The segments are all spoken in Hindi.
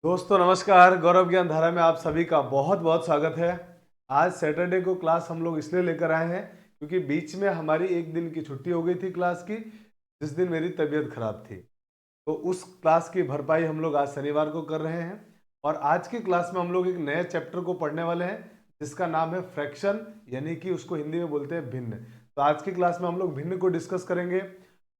दोस्तों नमस्कार। गौरव ज्ञान धारा में आप सभी का बहुत बहुत स्वागत है। आज सैटरडे को क्लास हम लोग इसलिए लेकर आए हैं क्योंकि बीच में हमारी एक दिन की छुट्टी हो गई थी क्लास की, जिस दिन मेरी तबीयत खराब थी। तो उस क्लास की भरपाई हम लोग आज शनिवार को कर रहे हैं और आज की क्लास में हम लोग एक नए चैप्टर को पढ़ने वाले हैं जिसका नाम है फ्रैक्शन, यानी कि उसको हिंदी में बोलते हैं भिन्न। तो आज की क्लास में हम लोग भिन्न को डिस्कस करेंगे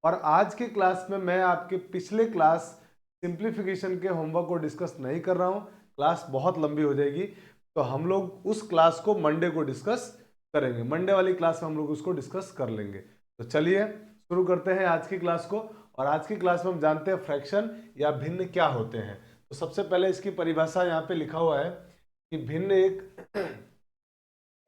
और आज की क्लास में मैं आपके पिछले क्लास सिंप्लीफिकेशन के होमवर्क को डिस्कस नहीं कर रहा हूं, क्लास बहुत लंबी हो जाएगी। तो हम लोग उस क्लास को मंडे को डिस्कस करेंगे, मंडे वाली क्लास में हम लोग उसको डिस्कस कर लेंगे। तो चलिए शुरू करते हैं आज की क्लास को। और आज की क्लास में हम जानते हैं फ्रैक्शन या भिन्न क्या होते हैं। तो सबसे पहले इसकी परिभाषा यहाँ पे लिखा हुआ है कि भिन्न एक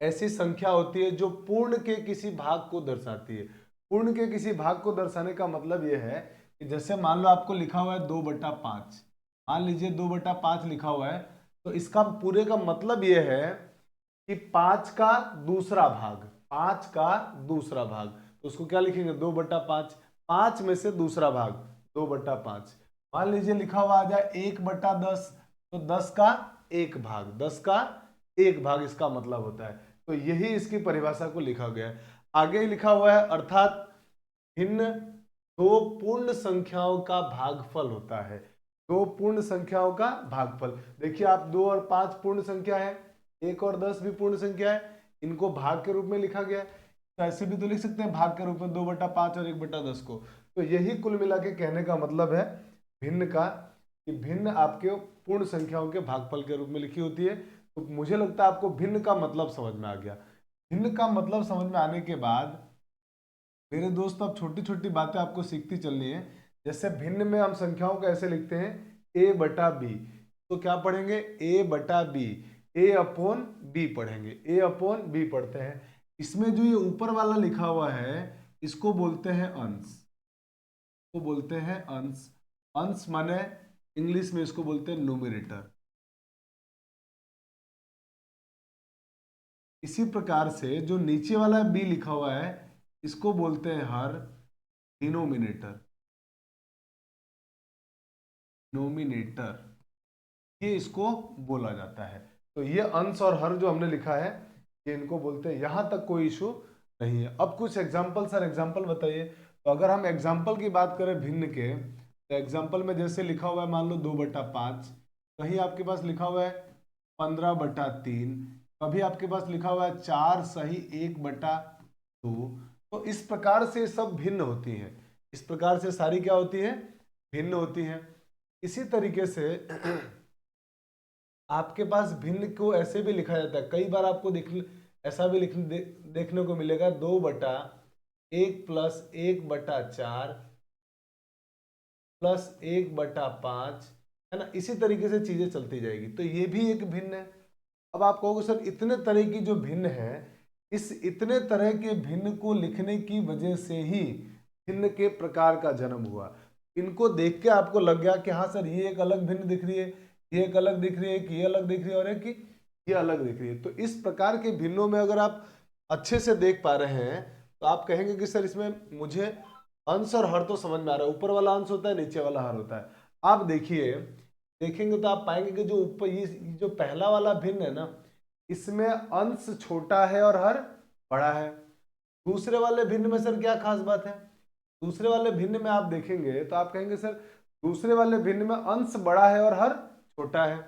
ऐसी संख्या होती है जो पूर्ण के किसी भाग को दर्शाती है। पूर्ण के किसी भाग को दर्शाने का मतलब यह है कि जैसे मान लो आपको लिखा हुआ है 2/5, मान लीजिए 2/5 लिखा हुआ है, तो इसका पूरे का मतलब यह है कि 5 का दूसरा भाग, 5 का दूसरा भाग, तो उसको क्या लिखेंगे 2/5, 5 में से दूसरा भाग 2/5। मान लीजिए लिखा हुआ आ जाए 1/10, तो 10 का एक भाग, 10 का एक भाग इसका मतलब होता है। तो यही इसकी परिभाषा को लिखा गया है। आगे ही लिखा हुआ है अर्थात भिन्न दो पूर्ण संख्याओं का भागफल होता है। दो पूर्ण संख्याओं का भागफल, देखिए आप 2 और 5 पूर्ण संख्या है, 1 और 10 भी पूर्ण संख्या है, इनको भाग के रूप में लिखा गया है। तो ऐसे भी तो लिख सकते हैं भाग के रूप में 2/5 और 1/10 को। तो यही कुल मिला के कहने का मतलब है भिन्न का, कि भिन्न आपके पूर्ण संख्याओं के भागफल के रूप में लिखी होती है। तो मुझे लगता है आपको भिन्न का मतलब समझ में आ गया। भिन्न का मतलब समझ में आने के बाद मेरे दोस्त अब छोटी छोटी बातें आपको सीखती चलनी है। जैसे भिन्न में हम संख्याओं को ऐसे लिखते हैं a/b, तो क्या पढ़ेंगे a/b, a/b पढ़ेंगे, a/b पढ़ते हैं। इसमें जो ये ऊपर वाला लिखा हुआ है इसको बोलते हैं अंश, को बोलते हैं अंश। अंश माने इंग्लिश में इसको बोलते हैं न्यूमरेटर। इसी प्रकार से जो नीचे वाला बी लिखा हुआ है इसको बोलते हैं हर, डिनोमिनेटर, नोमिनेटर, ये इसको बोला जाता है। तो ये अंश और हर जो हमने लिखा है ये इनको बोलते हैं। यहां तक कोई इशू नहीं है। अब कुछ एग्जाम्पल, सर एग्जाम्पल बताइए। तो अगर हम एग्जाम्पल की बात करें भिन्न के, तो एग्जाम्पल में जैसे लिखा हुआ है मान लो 2/5, कहीं आपके पास लिखा हुआ है 15/3, कभी आपके पास लिखा हुआ है 4 सही 1/2। तो इस प्रकार से सब भिन्न होती हैं, इस प्रकार से सारी क्या होती है, भिन्न होती हैं। इसी तरीके से आपके पास भिन्न को ऐसे भी लिखा जाता है, कई बार आपको ऐसा भी देखने को मिलेगा 2/1 प्लस 1/4 प्लस 1/5, है ना। इसी तरीके से चीजें चलती जाएगी, तो ये भी एक भिन्न है। अब आप कहोगे सर इतने तरह की जो भिन्न है, इस इतने तरह के भिन्न को लिखने की वजह से ही भिन्न के प्रकार का जन्म हुआ। इनको देख के आपको लग गया कि हाँ सर ये एक अलग भिन्न दिख रही है, ये एक अलग दिख रही है, कि ये अलग दिख रही है और एक कि ये अलग दिख रही है। तो इस प्रकार के भिन्नों में अगर आप अच्छे से देख पा रहे हैं तो आप कहेंगे कि सर इसमें मुझे अंश और हर तो समझ में आ रहा है, ऊपर वाला अंश होता है नीचे वाला हर होता है। आप देखिए, देखेंगे तो आप पाएंगे कि जो ऊपर ये जो पहला वाला भिन्न है ना, इसमें अंश छोटा है और हर बड़ा है। दूसरे वाले भिन्न में सर क्या खास बात है, दूसरे वाले भिन्न में आप देखेंगे तो आप कहेंगे सर दूसरे वाले भिन्न में अंश बड़ा है और हर छोटा है।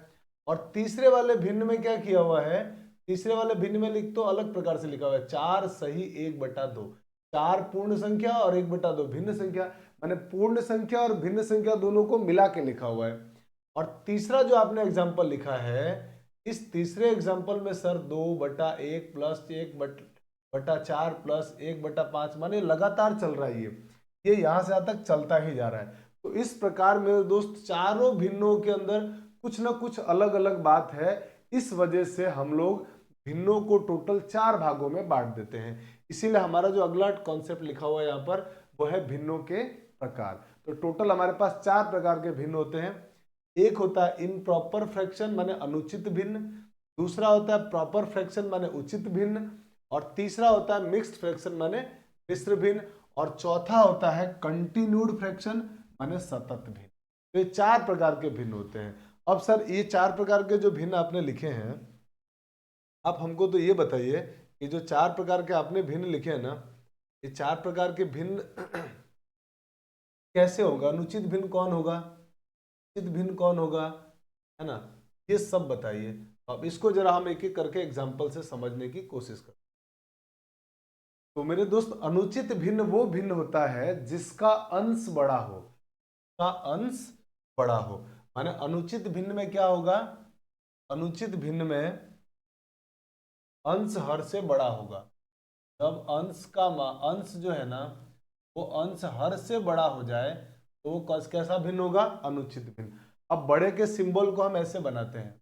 और तीसरे वाले भिन्न में क्या किया हुआ है, तीसरे वाले भिन्न में लिख तो अलग प्रकार से लिखा हुआ है 4 सही 1/2। 4 पूर्ण संख्या और 1/2 भिन्न संख्या, माने पूर्ण संख्या और भिन्न संख्या दोनों को मिला के लिखा हुआ है। और तीसरा जो आपने एग्जाम्पल लिखा है, इस तीसरे एग्जाम्पल में सर 2/1 प्लस 1/4 प्लस 1/5, माने लगातार चल रहा है ये यहां से यहां तक चलता ही जा रहा है। तो इस प्रकार मेरे दोस्त चारों भिन्नों के अंदर कुछ ना कुछ अलग अलग बात है। इस वजह से हम लोग भिन्नों को टोटल 4 भागों में बांट देते हैं। इसीलिए हमारा जो अगला कॉन्सेप्ट लिखा हुआ है यहाँ पर वो है भिन्नों के प्रकार। तो टोटल हमारे पास 4 प्रकार के भिन्न होते हैं। एक होता है इनप्रॉपर फ्रैक्शन माने अनुचित भिन्न, दूसरा होता है प्रॉपर फ्रैक्शन माने उचित भिन्न, और तीसरा होता है मिक्स्ड फ्रैक्शन माने मिश्र भिन्न, और चौथा होता है कंटिन्यूड फ्रैक्शन माने सतत भिन्न। तो ये 4 प्रकार के भिन्न होते हैं। अब सर ये 4 प्रकार के जो भिन्न आपने लिखे हैं, आप हमको तो ये बताइए कि जो 4 प्रकार के आपने भिन्न लिखे हैं ना, ये 4 प्रकार के भिन्न कैसे होगा, अनुचित भिन्न कौन होगा, उचित भिन्न कौन होगा, है ना, ये सब बताइए। अब इसको जरा हम एक एक करके एग्जाम्पल से समझने की कोशिश करें। तो मेरे दोस्त, अनुचित भिन्न वो भिन्न होता है जिसका अंश बड़ा हो, का अंश बड़ा हो। माने अनुचित भिन्न में क्या होगा, अनुचित भिन्न में अंश हर से बड़ा होगा। जब अंश का अंश जो है ना, वो अंश हर से बड़ा हो जाए तो वो कैसा भिन्न होगा, अनुचित भिन्न। अब बड़े के सिंबल को हम ऐसे बनाते हैं,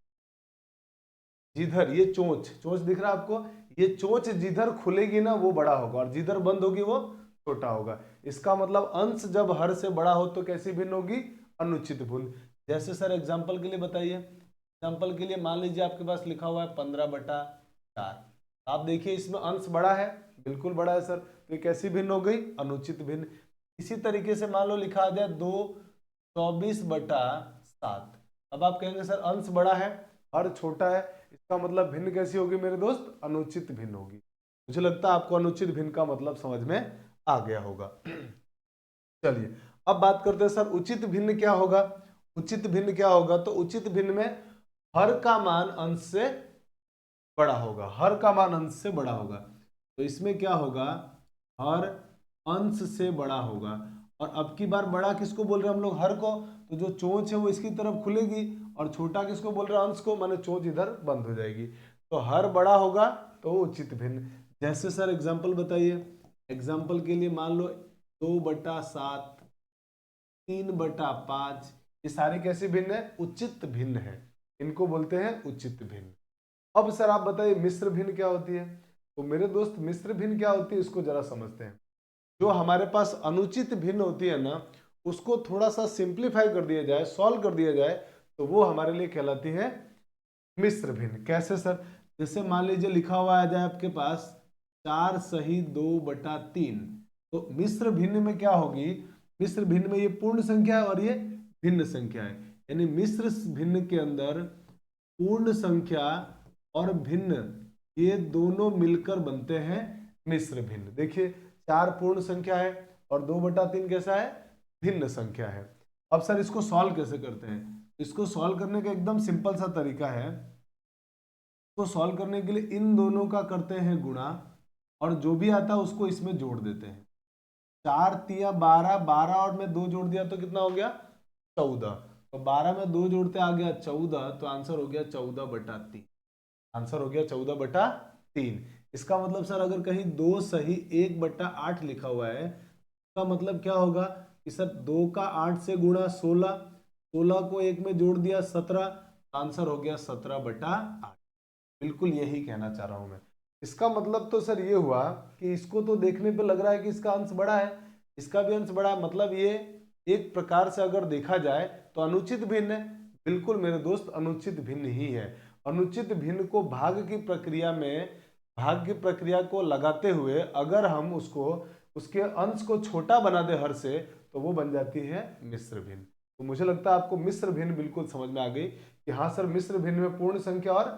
जिधर ये चोंच चोंच दिख रहा है आपको, ये चोंच जिधर खुलेगी ना वो बड़ा होगा, और जिधर बंद होगी वो छोटा होगा। इसका मतलब अंश जब हर से बड़ा हो तो कैसी भिन्न होगी, अनुचित भिन्न। जैसे सर एग्जांपल के लिए बताइए, एग्जांपल के लिए मान लीजिए आपके पास लिखा हुआ है 15/4। आप देखिए इसमें अंश बड़ा है, बिल्कुल बड़ा है सर, तो ये कैसी भिन्न हो गई, अनुचित भिन्न। इसी तरीके से मान लो लिखा आ जाए 2/24। अब आप कहेंगे सर अंश बड़ा है, हर छोटा है, इसका मतलब भिन्न कैसी होगी मेरे दोस्त, अनुचित भिन्न होगी। मुझे लगता है आपको अनुचित भिन्न का मतलब समझ में आ गया होगा। चलिए अब बात करते हैं सर उचित भिन्न क्या होगा। उचित भिन्न क्या होगा, तो उचित भिन्न में हर का मान अंश से बड़ा होगा, हर का मान अंश से बड़ा होगा। तो इसमें क्या होगा, हर अंश से बड़ा होगा। और अब की बार बड़ा किसको बोल रहे हैं हम लोग, हर को, तो जो चोंच है वो इसकी तरफ खुलेगी, और छोटा किसको बोल रहे हैं, अंश को, माने चोंच इधर बंद हो जाएगी। तो हर बड़ा होगा तो उचित भिन्न। जैसे सर एग्जांपल बताइए, एग्जांपल के लिए मान लो 2/7, 3/5, ये सारे कैसे भिन्न है, उचित भिन्न है, इनको बोलते हैं उचित भिन्न। अब सर आप बताइए मिश्र भिन्न क्या होती है। तो मेरे दोस्त मिश्र भिन्न क्या होती है, इसको जरा समझते हैं। जो हमारे पास अनुचित भिन्न होती है ना, उसको थोड़ा सा सिंप्लीफाई कर दिया जाए, सॉल्व कर दिया जाए, तो वो हमारे लिए कहलाती है मिश्र भिन्न। कैसे सर, जैसे मान लीजिए लिखा हुआ आ जाए आपके पास 4 सही 2/3, तो मिश्र भिन्न में क्या होगी, मिश्र भिन्न में ये पूर्ण संख्या है और ये भिन्न संख्या है, यानी मिश्र भिन्न के अंदर पूर्ण संख्या और भिन्न ये दोनों मिलकर बनते हैं मिश्र भिन्न। देखिए 4 पूर्ण संख्या है और 2/3 कैसा है, भिन्न संख्या है। अब सर इसको सॉल्व कैसे करते हैं, इसको सॉल्व करने का एकदम सिंपल सा तरीका है। तो सॉल्व करने के लिए इन दोनों का करते हैं गुणा, और जो भी आता है उसको इसमें जोड़ देते हैं। 4 तिया 12, 12 और में 2 जोड़ दिया तो कितना हो गया, 14। तो 12 में 2 जोड़ते आ गया 14, तो आंसर हो गया 14/3। आंसर हो गया 14/3। इसका मतलब सर अगर कहीं 2 सही 1/8 लिखा हुआ है, इसका मतलब क्या होगा कि सर 2 का 8 से गुणा 16, 16 को 1 में जोड़ दिया 17, आंसर हो गया 17/8। बिल्कुल यही कहना चाह रहा हूं मैं। इसका मतलब तो सर ये हुआ कि इसको तो देखने पे लग रहा है कि इसका अंश बड़ा है, इसका भी अंश बड़ा है, मतलब ये एक प्रकार से अगर देखा जाए तो अनुचित भिन्न है। बिल्कुल मेरे दोस्त अनुचित भिन्न ही है। अनुचित भिन्न को भाग की प्रक्रिया में, भाग की प्रक्रिया को लगाते हुए अगर हम उसको, उसके अंश को छोटा बना दे हर से, तो वो बन जाती है मिश्र भिन्न। तो मुझे लगता है आपको मिश्र भिन्न बिल्कुल समझ में आ गई कि हाँ सर मिश्र भिन्न में पूर्ण संख्या और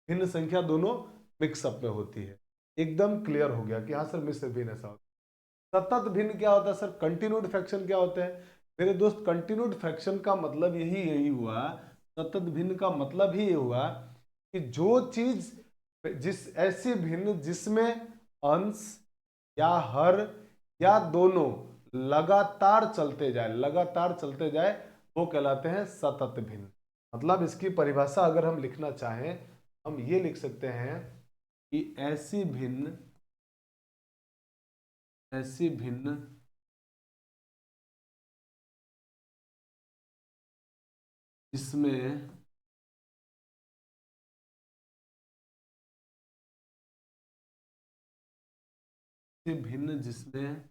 भिन्न संख्या दोनों मिक्सअप में होती है। एकदम क्लियर हो गया कि हाँ सर मिश्र भिन्न ऐसा होता है। सतत भिन्न क्या होता है सर, कंटिन्यूड फ्रैक्शन क्या होता है मेरे दोस्त, कंटिन्यूड फ्रैक्शन का मतलब यही हुआ, सतत भिन्न का मतलब ही ये हुआ कि जो चीज, जिस ऐसी भिन्न जिसमें अंश या हर या दोनों लगातार चलते जाए, लगातार चलते जाए, वो कहलाते हैं सतत भिन्न। मतलब इसकी परिभाषा अगर हम लिखना चाहें, हम ये लिख सकते हैं कि ऐसी भिन्न, ऐसी भिन्न जिसमें भिन्न जिसमें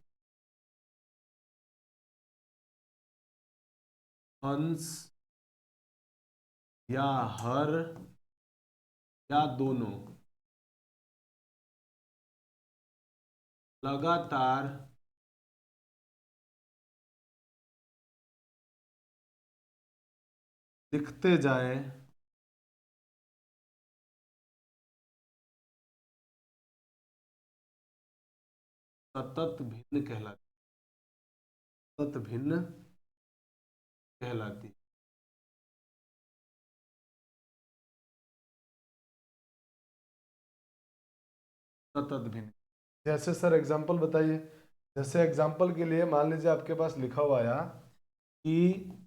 अंश या हर या दोनों लगातार लिखते जाए सतत भिन्न कहलाती, सतत भिन्न कहलाती। सतत भिन्न, जैसे सर एग्जांपल बताइए। जैसे एग्जांपल के लिए मान लीजिए आपके पास लिखा हुआ आया कि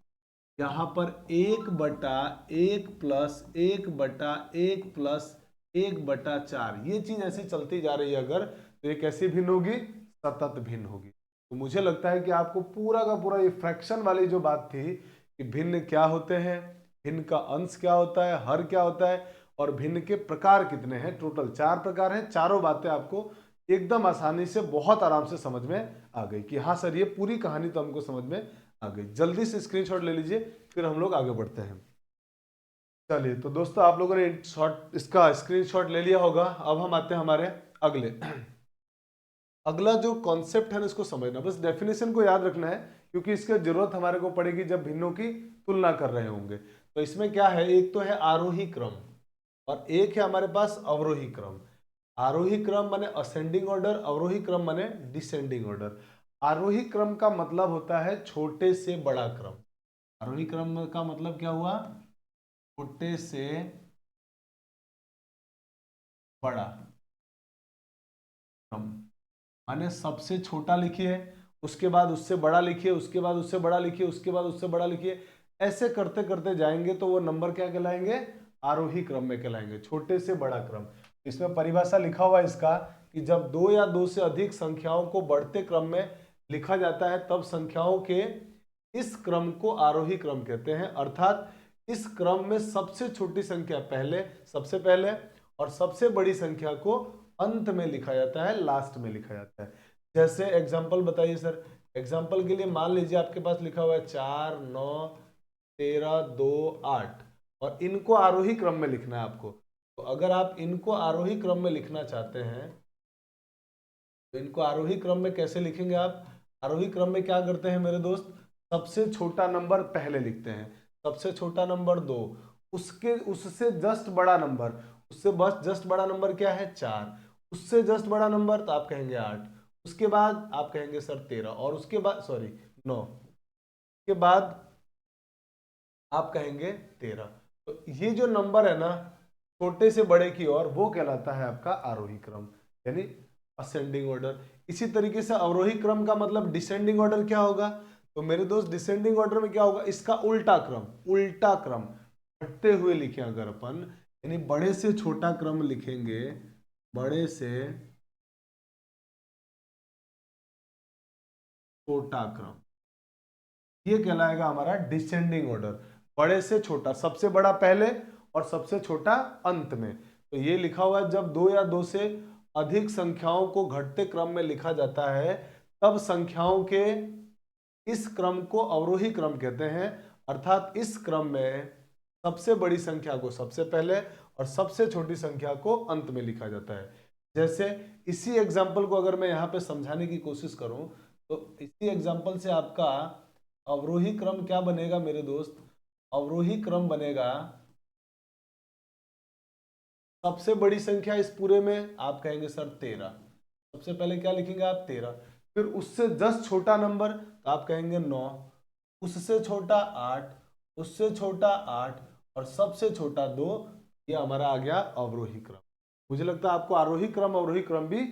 यहाँ पर 1/1 + 1/1 + 1/4, ये चीज ऐसी चलती जा रही है अगर, तो ये कैसी भिन्न होगी? सतत भिन्न होगी। तो मुझे लगता है कि आपको पूरा का पूरा ये फ्रैक्शन वाली जो बात थी कि भिन्न क्या होते हैं, भिन्न का अंश क्या होता है, हर क्या होता है, और भिन्न के प्रकार कितने हैं, टोटल 4 प्रकार हैं। चारों बातें आपको एकदम आसानी से बहुत आराम से समझ में आ गई कि हाँ सर ये पूरी कहानी तो हमको समझ में आ गई। जल्दी से स्क्रीनशॉट ले लीजिए, फिर हम लोग आगे बढ़ते हैं। चलिए तो दोस्तों आप लोगों ने शॉट इसका स्क्रीनशॉट ले लिया होगा। अब हम आते हैं हमारे अगले अगला जो कॉन्सेप्ट है ना, इसको समझना, बस डेफिनेशन को याद रखना है क्योंकि इसकी जरूरत हमारे को पड़ेगी जब भिन्नों की तुलना कर रहे होंगे। तो इसमें क्या है, एक तो है आरोही क्रम और एक है हमारे पास अवरोही क्रम। आरोही क्रम माने असेंडिंग ऑर्डर, अवरोही क्रम माने डिसेंडिंग ऑर्डर। आरोही क्रम का मतलब होता है छोटे से बड़ा क्रम। आरोही क्रम का मतलब क्या हुआ? छोटे से बड़ा क्रम। माने सबसे छोटा लिखिए, उसके बाद उससे बड़ा लिखिए, उसके बाद उससे बड़ा लिखिए, उसके बाद उससे बड़ा लिखिए, ऐसे करते करते जाएंगे तो वो नंबर क्या कहलाएंगे? आरोही क्रम में कहलाएंगे, छोटे से बड़ा क्रम। इसमें परिभाषा लिखा हुआ है इसका कि जब दो या दो से अधिक संख्याओं को बढ़ते क्रम में लिखा जाता है तब संख्याओं के इस क्रम को आरोही क्रम कहते हैं। अर्थात इस क्रम में सबसे छोटी संख्या पहले, सबसे पहले, और सबसे बड़ी संख्या को अंत में लिखा जाता है, लास्ट में लिखा जाता है। जैसे एग्जांपल बताइए सर। एग्जांपल के लिए मान लीजिए आपके पास लिखा हुआ है 4, 9, 13, 2, 8 और इनको आरोही क्रम में लिखना है आपको। तो अगर आप इनको आरोही क्रम में लिखना चाहते हैं तो इनको आरोही क्रम में कैसे लिखेंगे आप? आरोही क्रम में क्या करते हैं मेरे दोस्त, सबसे छोटा नंबर पहले लिखते हैं, सबसे छोटा नंबर 2, उसके उससे जस्ट बड़ा नंबर, उससे बस जस्ट बड़ा नंबर क्या है? 4, उससे जस्ट बड़ा नंबर तो आप कहेंगे 8, उसके बाद आप कहेंगे सर 13, और उसके बाद सॉरी 9 के बाद आप कहेंगे 13। तो ये जो नंबर है ना छोटे से बड़े की ओर, वो कहलाता है आपका आरोही क्रम, यानी असेंडिंग ऑर्डर। इसी तरीके से अवरोही क्रम का मतलब डिसेंडिंग ऑर्डर क्या होगा? तो मेरे दोस्त डिसेंडिंग ऑर्डर में क्या होगा? इसका उल्टा क्रम, उल्टा क्रम बढ़ते हुए लिखे अगर अपन, यानी बड़े से छोटा क्रम लिखेंगे, बड़े से छोटा क्रम, ये कहलाएगा हमारा डिसेंडिंग ऑर्डर। बड़े से छोटा, सबसे बड़ा पहले और सबसे छोटा अंत में। तो ये लिखा हुआ है जब दो या दो से अधिक संख्याओं को घटते क्रम में लिखा जाता है तब संख्याओं के इस क्रम को अवरोही क्रम कहते हैं। अर्थात इस क्रम में सबसे बड़ी संख्या को सबसे पहले और सबसे छोटी संख्या को अंत में लिखा जाता है। जैसे इसी एग्जाम्पल को अगर मैं यहाँ पे समझाने की कोशिश करूं तो इसी एग्जाम्पल से आपका अवरोही क्रम क्या बनेगा मेरे दोस्त? अवरोही क्रम बनेगा सबसे बड़ी संख्या इस पूरे में आप कहेंगे सर 13, सबसे पहले क्या लिखेंगे आप? 13। फिर उससे जस्ट छोटा नंबर तो आप कहेंगे 9, उससे छोटा 8, उससे छोटा 8 और सबसे छोटा 2। ये हमारा आ गया अवरोही क्रम। मुझे लगता है आपको आरोही क्रम अवरोही क्रम भी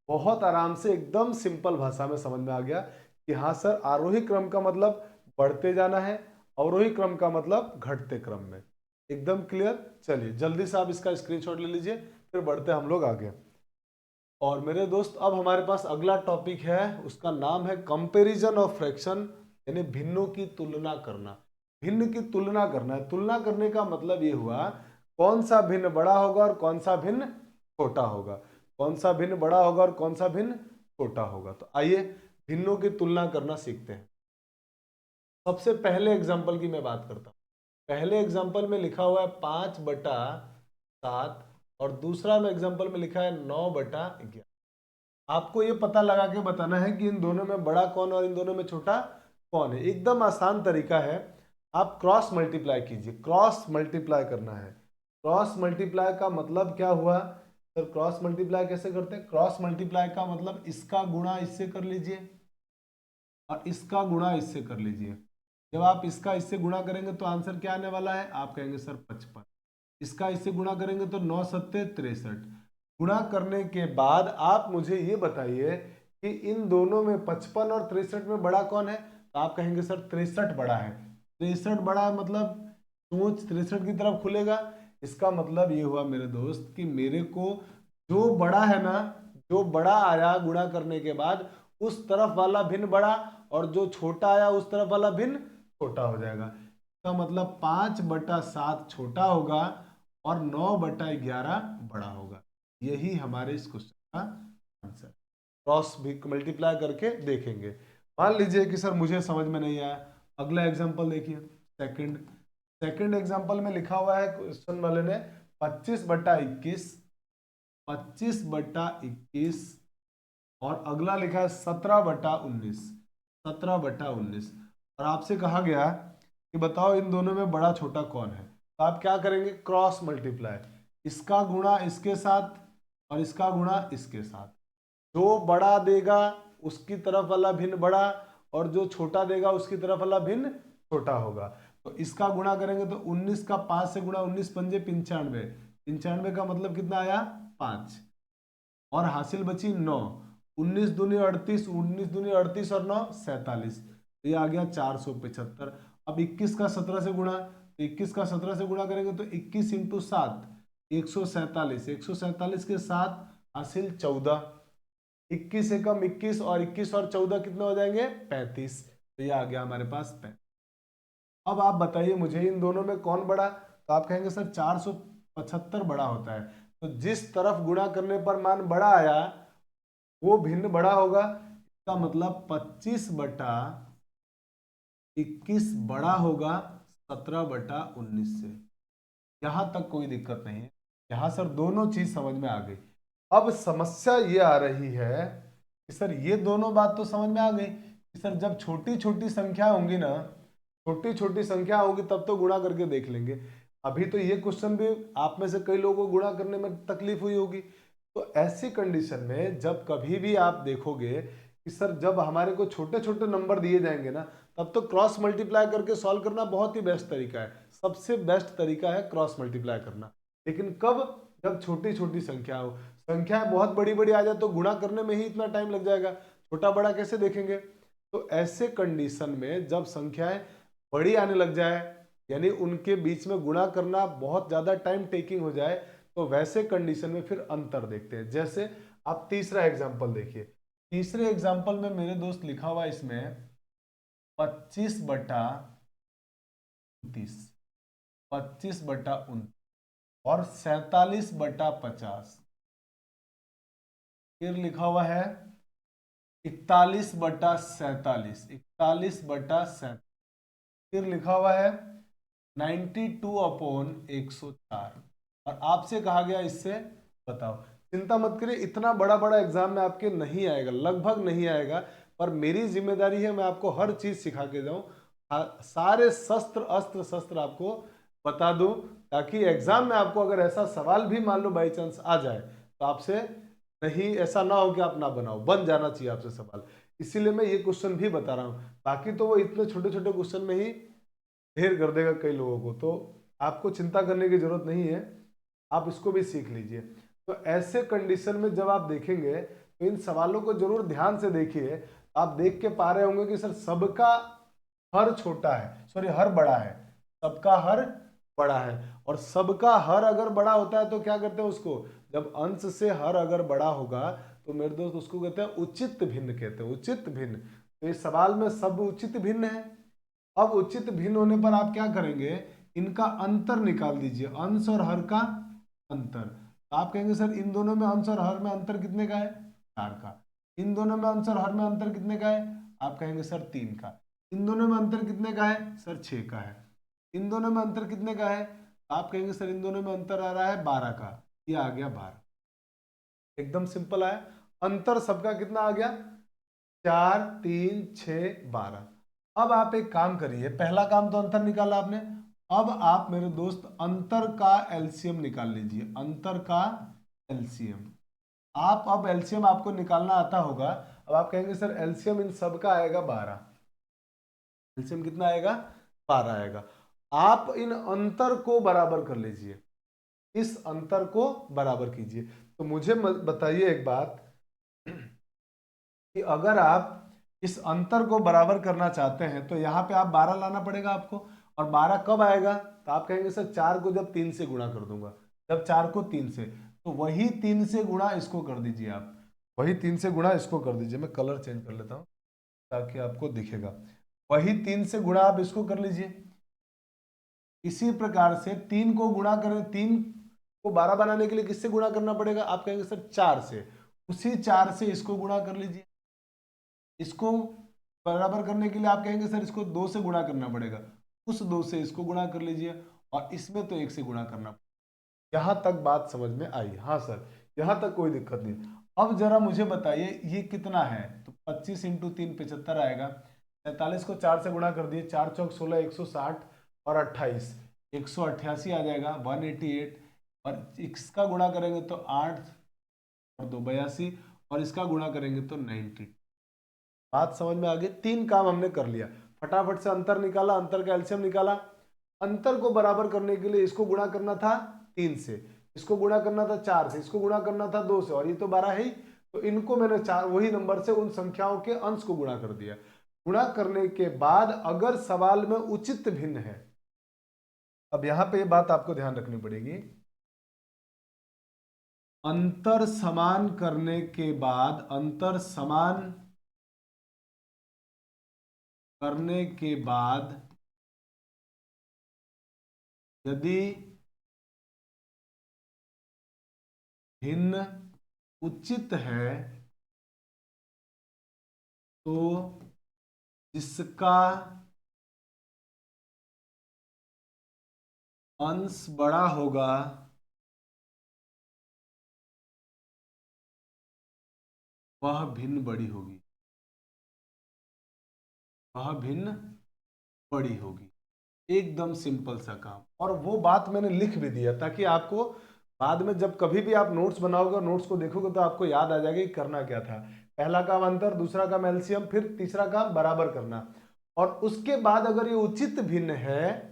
बहुत आराम से एकदम सिंपल भाषा में समझ में आ गया कि हाँ सर आरोही क्रम का मतलब बढ़ते जाना है, अवरोही क्रम का मतलब घटते क्रम में। एकदम क्लियर। चलिए जल्दी से आप इसका स्क्रीनशॉट ले लीजिए, फिर बढ़ते हम लोग आगे। और मेरे दोस्त अब हमारे पास अगला टॉपिक है, उसका नाम है कंपैरिजन ऑफ फ्रैक्शन, यानी भिन्नों की तुलना करना। भिन्न की तुलना करना है। तुलना करने का मतलब ये हुआ कौन सा भिन्न बड़ा होगा और कौन सा भिन्न छोटा होगा, कौन सा भिन्न बड़ा होगा और कौन सा भिन्न छोटा होगा। तो आइए भिन्नों की तुलना करना सीखते हैं। सबसे पहले एग्जाम्पल की मैं बात करता हूँ। पहले एग्जाम्पल में लिखा हुआ है 5/7 और दूसरा में एग्जाम्पल में लिखा है 9/11। आपको ये पता लगा के बताना है कि इन दोनों में बड़ा कौन और इन दोनों में छोटा कौन है। एकदम आसान तरीका है। आप क्रॉस मल्टीप्लाई कीजिए, क्रॉस मल्टीप्लाई करना है। क्रॉस मल्टीप्लाई का मतलब क्या हुआ सर? क्रॉस मल्टीप्लाई कैसे करते हैं? क्रॉस मल्टीप्लाई का मतलब इसका गुणा इससे कर लीजिए और इसका गुणा इससे कर लीजिए। जब आप इसका इससे गुणा करेंगे तो आंसर क्या आने वाला है? आप कहेंगे सर 55। इसका इससे गुणा करेंगे तो 9 सत्ते 63। गुणा करने के बाद आप मुझे ये बताइए कि इन दोनों में 55 और 63 में बड़ा कौन है? तो आप कहेंगे सर 63 बड़ा है। 63 बड़ा है मतलब सोच 63 की तरफ खुलेगा। इसका मतलब ये हुआ मेरे दोस्त कि मेरे को जो बड़ा है ना, जो बड़ा आया गुणा करने के बाद उस तरफ वाला भिन्न बड़ा, और जो छोटा आया उस तरफ वाला भिन्न छोटा हो जाएगा। इसका मतलब 5/7 छोटा होगा और 9/11 बड़ा होगा। यही हमारे इस क्वेश्चन का आंसर। क्रॉस भी मल्टीप्लाई करके देखेंगे। मान लीजिए कि सर मुझे समझ में नहीं आया, अगला एग्जांपल देखिए। सेकंड एग्जांपल में लिखा हुआ है क्वेश्चन वाले ने 25/21, 25/21 और अगला लिखा है 17/19, 17/19। और आपसे कहा गया कि बताओ इन दोनों में बड़ा छोटा कौन है। तो आप क्या करेंगे? क्रॉस मल्टीप्लाई, इसका गुणा इसके साथ और इसका गुणा इसके साथ। जो बड़ा देगा उसकी तरफ वाला भिन्न बड़ा, और जो छोटा देगा उसकी तरफ वाला भिन्न छोटा होगा। तो इसका गुणा करेंगे तो 19 का 5 से गुणा, 19 पंजे 95, 95 का मतलब कितना आया? 5। और हासिल बची 9। 19 दूनी 38, 19 दूनी 38 और 9 47। तो ये आ गया 475। अब 21 का 17 से गुणा, तो 21 का 17 से गुणा करेंगे तो 21 इंटू 7 147, 147 के 7 हासिल 14। 21 से कम 21 और 21 और 14 कितने हो जाएंगे? 35। तो ये आ गया हमारे पास 35। अब आप बताइए मुझे इन दोनों में कौन बड़ा? तो आप कहेंगे सर 475 बड़ा होता है। तो जिस तरफ गुणा करने पर मान बड़ा आया वो भिन्न बड़ा होगा। इसका मतलब 25/21 बड़ा होगा 17/19 से। यहां तक कोई दिक्कत नहीं है। यहां सर दोनों चीज समझ में आ गई। अब समस्या ये आ रही है कि सर ये दोनों बात तो समझ में आ गई कि सर जब छोटी छोटी संख्या होंगी ना, छोटी छोटी संख्या होगी तब तो गुणा करके देख लेंगे। अभी तो ये क्वेश्चन भी आप में से कई लोगों को गुणा करने में तकलीफ हुई होगी। तो ऐसी कंडीशन में जब कभी भी आप देखोगे कि सर जब हमारे को छोटे छोटे नंबर दिए जाएंगे ना, तब तो क्रॉस मल्टीप्लाई करके सॉल्व करना बहुत ही बेस्ट तरीका है। सबसे बेस्ट तरीका है क्रॉस मल्टीप्लाई करना। लेकिन कब? जब छोटी छोटी संख्या हो। संख्या बहुत बड़ी बड़ी आ जाए तो गुणा करने में ही इतना टाइम लग जाएगा, छोटा बड़ा कैसे देखेंगे? तो ऐसे कंडीशन में जब संख्याएं बड़ी आने लग जाए, यानी उनके बीच में गुणा करना बहुत ज्यादा टाइम टेकिंग हो जाए, तो वैसे कंडीशन में फिर अंतर देखते हैं। जैसे आप तीसरा एग्जांपल देखिए। तीसरे एग्जांपल में मेरे दोस्त लिखा हुआ इसमें 25/29, 25/29 और 47/50। फिर लिखा हुआ है 41/47, 41/47। फिर लिखा हुआ है 92/104। और आपसे कहा गया इससे बताओ। चिंता मत करिए, इतना बड़ा बड़ा एग्जाम में आपके नहीं आएगा, लगभग नहीं आएगा। पर मेरी जिम्मेदारी है मैं आपको हर चीज सिखा के जाऊं, सारे शस्त्र अस्त्र शस्त्र आपको बता दूं, ताकि एग्जाम में आपको अगर ऐसा सवाल भी मान लो बाई चांस आ जाए तो आपसे नहीं, ऐसा ना हो कि आप ना बनाओ, बन जाना चाहिए आपसे सवाल। इसीलिए मैं ये क्वेश्चन भी बता रहा हूँ। बाकी तो वो इतने छोटे छोटे क्वेश्चन में ही ढेर कर देगा कई लोगों को, तो आपको चिंता करने की जरूरत नहीं है। आप इसको भी सीख लीजिए। तो ऐसे कंडीशन में जब आप देखेंगे तो इन सवालों को जरूर ध्यान से देखिए। आप देख के पा रहे होंगे कि सर सबका हर छोटा है, सॉरी हर बड़ा है, सबका हर बड़ा है। और सबका हर अगर बड़ा होता है तो क्या करते हैं उसको? जब अंश से हर अगर बड़ा होगा तो मेरे दोस्त उसको कहते हैं उचित भिन्न, कहते हैं उचित भिन्न। तो इस सवाल में सब उचित भिन्न है। अब उचित भिन्न होने पर आप क्या करेंगे? इनका अंतर निकाल दीजिए, अंश और हर का अंतर। तो आप कहेंगे सर इन दोनों में अंश और हर में अंतर कितने का है? 4 का। इन दोनों में अंश और हर में अंतर कितने का है? आप कहेंगे सर 3 का। इन दोनों में अंतर कितने का है? सर 6 का है। इन दोनों में अंतर कितने का है? आप कहेंगे सर इन दोनों में अंतर आ रहा है 12 का। ये आ गया 12। एकदम सिंपल आया। अंतर सबका कितना आ गया? 4, 3, 6, 12। अब आप एक काम करिए, पहला काम तो अंतर निकाला आपने, अब आप मेरे दोस्त अंतर का एलसीएम निकाल लीजिए। अंतर का एलसीएम, आप अब एलसीएम आपको निकालना आता होगा। अब आप कहेंगे सर एलसीएम इन सब का आएगा 12। एलसीएम कितना आएगा? 12 आएगा। आप इन अंतर को बराबर कर लीजिए, इस अंतर को बराबर कीजिए। तो मुझे बताइए एक बात कि अगर आप इस अंतर को बराबर करना चाहते हैं तो यहाँ पे आप 12 लाना पड़ेगा आपको। और 12 कब आएगा? तो आप कहेंगे सर 4 को जब 3 से गुणा कर दूंगा, जब 4 को 3 से, तो वही 3 से गुणा इसको कर दीजिए आप, वही 3 से गुणा इसको कर दीजिए। मैं कलर चेंज कर लेता हूँ ताकि आपको दिखेगा। वही 3 से गुणा आप इसको कर लीजिए। इसी प्रकार से 3 को गुणा करें, 3 को 12 बनाने के लिए किससे गुणा करना पड़ेगा? आप कहेंगे सर 4 से, उसी 4 से इसको गुणा कर लीजिए। इसको बराबर करने के लिए आप कहेंगे सर इसको 2 से गुणा करना पड़ेगा, उस 2 से इसको गुणा कर लीजिए, और इसमें तो 1 से गुणा करना पड़ेगा। यहां तक बात समझ में आई? हाँ सर, यहां तक कोई दिक्कत नहीं। अब जरा मुझे बताइए ये कितना है? तो 25 इंटू 3 75 आएगा। 43 को 4 से गुणा कर दिए, 4 चौक 16, 160 और 28, 188 आ जाएगा, 188। और इसका गुणा करेंगे तो 8 और 2 82, और इसका गुणा करेंगे तो 90। बात समझ में आ गई? 3 काम हमने कर लिया, फटाफट से अंतर निकाला, अंतर का एलसीएम निकाला। अंतर को बराबर करने के लिए इसको गुणा करना था 3 से, इसको गुणा करना था 4 से, इसको गुणा करना था 2 से, और ये तो 12 है ही, तो इनको मैंने 4 वही नंबर से उन संख्याओं के अंश को गुणा कर दिया। गुणा करने के बाद अगर सवाल में उचित भिन्न है, अब यहां पे ये बात आपको ध्यान रखनी पड़ेगी, अंतर समान करने के बाद, अंतर समान करने के बाद यदि भिन्न उचित है तो जिसका अंश बड़ा होगा वह भिन्न बड़ी होगी, वह भिन्न बड़ी होगी। एकदम सिंपल सा काम, और वो बात मैंने लिख भी दिया ताकि आपको बाद में जब कभी भी आप नोट्स बनाओगे और नोट्स को देखोगे तो आपको याद आ जाएगा कि करना क्या था। पहला काम अंतर, दूसरा काम एलसीएम, फिर तीसरा काम बराबर करना। और उसके बाद अगर ये उचित भिन्न है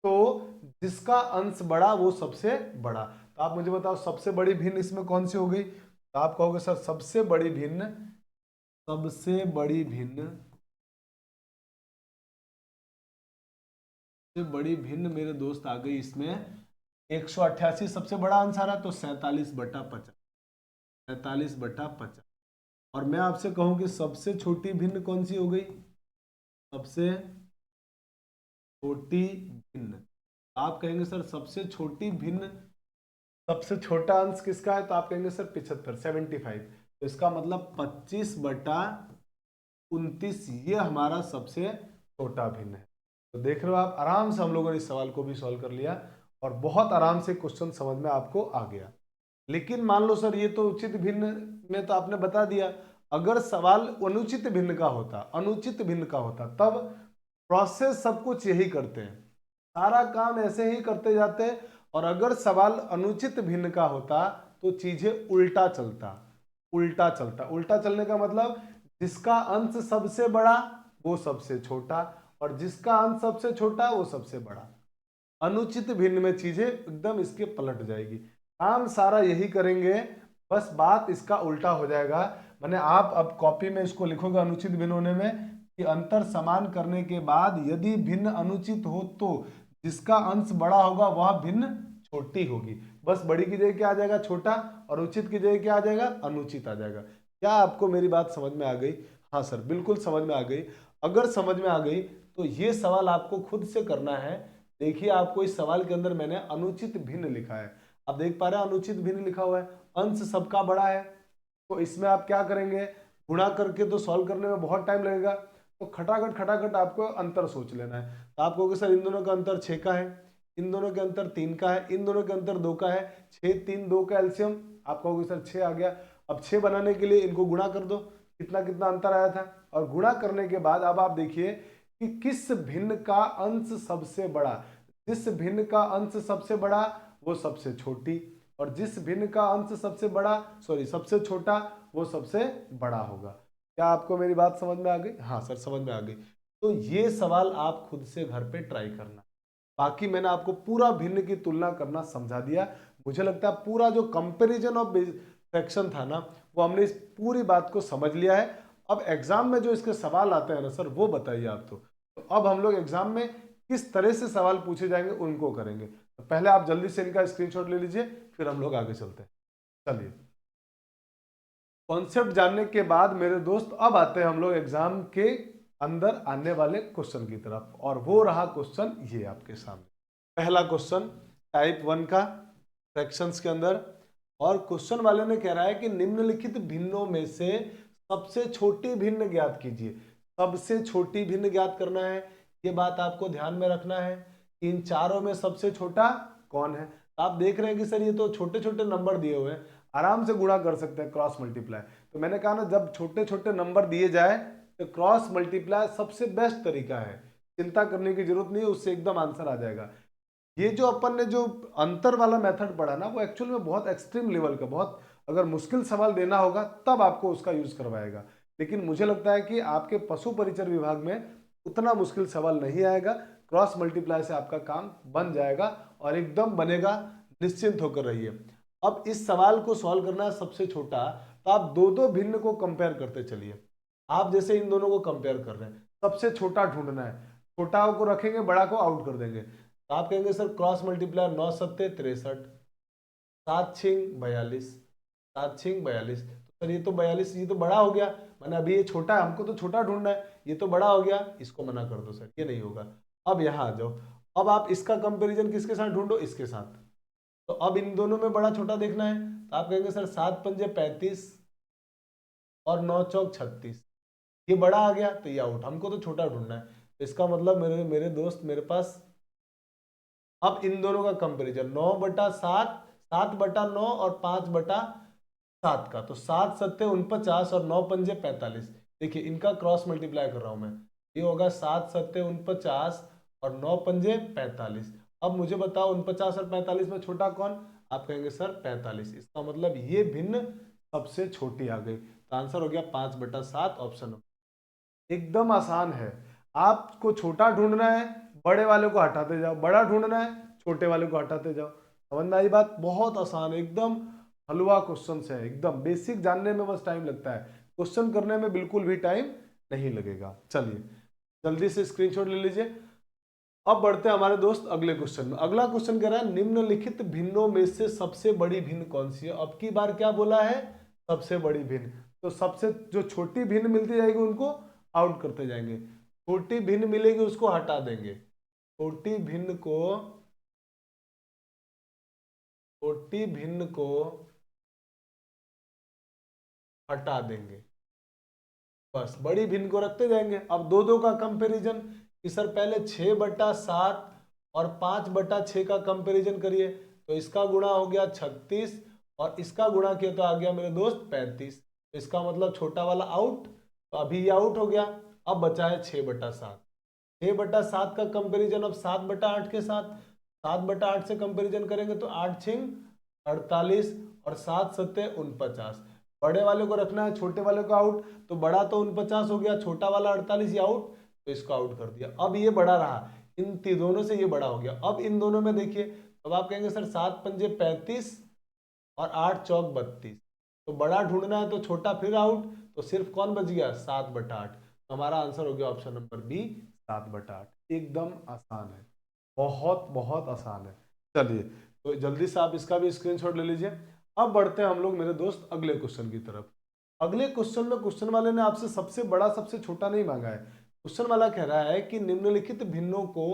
तो जिसका अंश बड़ा वो सबसे बड़ा। तो आप मुझे बताओ सबसे बड़ी भिन्न इसमें कौन सी हो गई? तो आप कहोगे सर सबसे बड़ी भिन्न, सबसे बड़ी भिन्न, सबसे बड़ी भिन्न मेरे दोस्त आ गई इसमें 188 सबसे बड़ा आंसर आ रहा, तो 47/50, 47/50। और मैं आपसे कहूं कि सबसे छोटी भिन्न कौन सी हो गई? सबसे छोटी भिन्न, आप कहेंगे सर सबसे छोटी भिन्न, सबसे छोटा अंश किसका है? तो आप कहेंगे सर 75, 75। तो इसका मतलब 25/29 ये हमारा सबसे छोटा भिन्न है। तो देख रहे हो आप, आराम से हम लोगों ने इस सवाल को भी सॉल्व कर लिया और बहुत आराम से क्वेश्चन समझ में आपको आ गया। लेकिन मान लो सर ये तो उचित भिन्न में तो आपने बता दिया, अगर सवाल अनुचित भिन्न का होता, अनुचित भिन्न का होता, तब प्रोसेस सब कुछ यही करते हैं, सारा काम ऐसे ही करते जाते हैं। और अगर सवाल अनुचित भिन्न का होता तो चीजें उल्टा चलता, उल्टा चलता। उल्टा चलने का मतलब जिसका अंश सबसे बड़ा वो सबसे छोटा, और जिसका अंश सबसे छोटा वो सबसे बड़ा। अनुचित भिन्न में चीजें एकदम इसके पलट जाएगी, काम सारा यही करेंगे, बस बात इसका उल्टा हो जाएगा। मैंने आप अब कॉपी में इसको लिखोगे अनुचित भिन्न होने में कि अंतर समान करने के बाद यदि भिन्न अनुचित हो तो जिसका अंश बड़ा होगा वह भिन्न छोटी होगी। बस बड़ी की जगह क्या आ जाएगा? छोटा, और उचित की जगह क्या आ जाएगा? अनुचित आ जाएगा। क्या आपको मेरी बात समझ में आ गई? हाँ सर बिल्कुल समझ में आ गई। अगर समझ में आ गई तो ये सवाल आपको खुद से करना है। देखिए आपको इस सवाल के अंदर मैंने अनुचित भिन्न लिखा है, आप देख पा रहे हैं अनुचित भिन्न लिखा हुआ है, अंश सबका बड़ा है। तो इसमें आप क्या करेंगे? गुणा करके तो सॉल्व करने में बहुत टाइम लगेगा, तो खटाखट खटाखट आपको अंतर सोच लेना है। तो आप कहोगे सर इन दोनों का अंतर 6 का है, इन दोनों के अंतर 3 का है, इन दोनों के अंतर 2 का है, 6 3 2 का एलसीएम, आप कहोगे सर 6 आ गया। अब 6 बनाने के लिए इनको गुणा कर दो, कितना कितना अंतर आया था, और गुणा करने के बाद अब आप देखिए कि किस भिन्न का अंश सबसे बड़ा। जिस भिन्न का अंश सबसे बड़ा वो सबसे छोटी, और जिस भिन्न का अंश सबसे बड़ा सबसे छोटा वो सबसे बड़ा होगा। क्या आपको मेरी बात समझ में आ गई? हाँ सर समझ में आ गई। तो ये सवाल आप खुद से घर पे ट्राई करना। बाकी मैंने आपको पूरा भिन्न की तुलना करना समझा दिया। मुझे लगता है पूरा जो कंपैरिजन ऑफ फ्रैक्शन था ना, वो हमने इस पूरी बात को समझ लिया है। अब एग्जाम में जो इसके सवाल आते हैं ना सर, वो बताइए आप। तो अब हम लोग एग्जाम में किस तरह से सवाल पूछे जाएंगे उनको करेंगे। तो पहले आप जल्दी से इनका स्क्रीनशॉट ले लीजिए, फिर हम लोग आगे चलते हैं। चलिए, कॉन्सेप्ट जानने के बाद मेरे दोस्त अब आते हैं हम लोग एग्जाम के अंदर आने वाले क्वेश्चन की तरफ, और वो रहा क्वेश्चन ये आपके सामने। पहला क्वेश्चन टाइप 1 का फ्रैक्शंस के अंदर, और क्वेश्चन वाले ने कह रहा है कि निम्नलिखित भिन्नों में से सबसे छोटी भिन्न ज्ञात कीजिए। सबसे छोटी भिन्न ज्ञात करना है, ये बात आपको ध्यान में रखना है। इन चारों में सबसे छोटा कौन है? आप देख रहे हैं कि सर ये तो छोटे छोटे नंबर दिए हुए हैं, आराम से गुणा कर सकते हैं, क्रॉस मल्टीप्लाई। तो मैंने कहा ना, जब छोटे छोटे नंबर दिए जाए तो क्रॉस मल्टीप्लाई सबसे बेस्ट तरीका है, चिंता करने की जरूरत नहीं है, उससे एकदम आंसर आ जाएगा। ये जो अपन ने जो अंतर वाला मेथड पढ़ा ना, वो एक्चुअल में बहुत एक्सट्रीम लेवल का, बहुत अगर मुश्किल सवाल देना होगा तब आपको उसका यूज करवाएगा। लेकिन मुझे लगता है कि आपके पशु परिचर विभाग में उतना मुश्किल सवाल नहीं आएगा। क्रॉस मल्टीप्लाई से आपका काम बन जाएगा और एकदम बनेगा, निश्चिंत होकर रहिए। अब इस सवाल को सॉल्व करना है सबसे छोटा, तो आप दो दो भिन्न को कंपेयर करते चलिए। आप जैसे इन दोनों को कंपेयर कर रहे हैं, सबसे छोटा ढूंढना है, छोटा को रखेंगे, बड़ा को आउट कर देंगे। तो आप कहेंगे सर क्रॉस मल्टीप्लाई 9 सत्ते 63, 7 छिंग 42, 7 छिंग 42। तो सर ये तो 42, ये तो बड़ा हो गया, मैंने अभी ये छोटा है, हमको तो छोटा ढूंढना है, ये तो बड़ा हो गया, इसको मना कर दो सर, ये नहीं होगा। अब यहाँ आ जाओ, अब आप इसका कंपैरिजन किसके साथ ढूंढो? इसके साथ। तो अब इन दोनों में बड़ा छोटा देखना है, तो आप कहेंगे सर 7 पंजे 35 और 9 चौक 36, ये बड़ा आ गया तो ये आउट, हमको तो छोटा ढूंढना है। तो इसका मतलब मेरे दोस्त, मेरे पास अब इन दोनों का कंपैरिजन 9/7, 7/9 और 5/7 का, तो 7 सत्ते 49 और 9 पंजे 45। देखिए इनका क्रॉस मल्टीप्लाई कर रहा हूं मैं, ये होगा 7 सत्ते 49 और 9 पंजे 45। अब मुझे बताओ 49 और 45 में छोटा कौन? आप कहेंगे सर 45। इसका मतलब ये भिन्न सबसे छोटी आ गई, तो आंसर हो गया 5/7, ऑप्शन। एकदम आसान है, आपको छोटा ढूंढना है, बड़े वाले को हटाते जाओ, बड़ा ढूंढना है, छोटे वाले को हटाते जाओ। समझ में आई बात? बहुत आसान है, एकदम हलवा क्वेश्चन है, एकदम बेसिक जानने में बस टाइम लगता है, क्वेश्चन करने में बिल्कुल भी टाइम नहीं लगेगा। चलिए जल्दी से स्क्रीनशॉट ले लीजिए। अब बढ़ते हैं हमारे दोस्त अगले क्वेश्चन में। अगला क्वेश्चन कह रहा है निम्नलिखित भिन्नों में से सबसे बड़ी भिन्न कौन सी है? अब की बार क्या बोला है? सबसे बड़ी भिन्न। तो सबसे जो छोटी भिन्न मिलती जाएगी उनको आउट करते जाएंगे, छोटी भिन्न मिलेगी उसको हटा देंगे, छोटी भिन्न को हटा देंगे, बस बड़ी भिन्न को रखते जाएंगे। अब दो दो का कंपैरिजन, कि सर पहले 6/7 और 5/6 का कंपैरिजन करिए, तो इसका गुणा हो गया 36 और इसका गुणा किया तो आ गया मेरे दोस्त 35। तो इसका मतलब छोटा वाला आउट, तो अभी ये आउट हो गया। अब बचा है 6/7। 6/7 का कंपैरिजन अब 7/8 के साथ, 7/8 से कंपैरिजन करेंगे तो 8 छिंग 48 और 7 सत्ते 49। बड़े वाले को रखना है, छोटे वाले को आउट, तो बड़ा तो 49 हो गया, छोटा वाला 48 आउट, तो इसको आउट कर दिया। अब ये बड़ा रहा, इन दोनों से ये बड़ा हो गया। अब इन दोनों में देखिए, अब आप कहेंगे सर 7 पंजे 35 और 8 चौक 32, तो बड़ा ढूंढना है तो छोटा फिर आउट, तो सिर्फ कौन बच गया? 7/8। तो हमारा आंसर हो गया ऑप्शन नंबर बी, 7/8। एकदम आसान है, बहुत बहुत आसान है। चलिए तो जल्दी से आप इसका भी स्क्रीनशॉट ले लीजिए। अब बढ़ते हैं हम लोग मेरे दोस्त अगले क्वेश्चन की तरफ। अगले क्वेश्चन में क्वेश्चन वाले ने आपसे सबसे बड़ा सबसे छोटा नहीं मांगा है। क्वेश्चन वाला कह रहा है कि निम्नलिखित भिन्नों को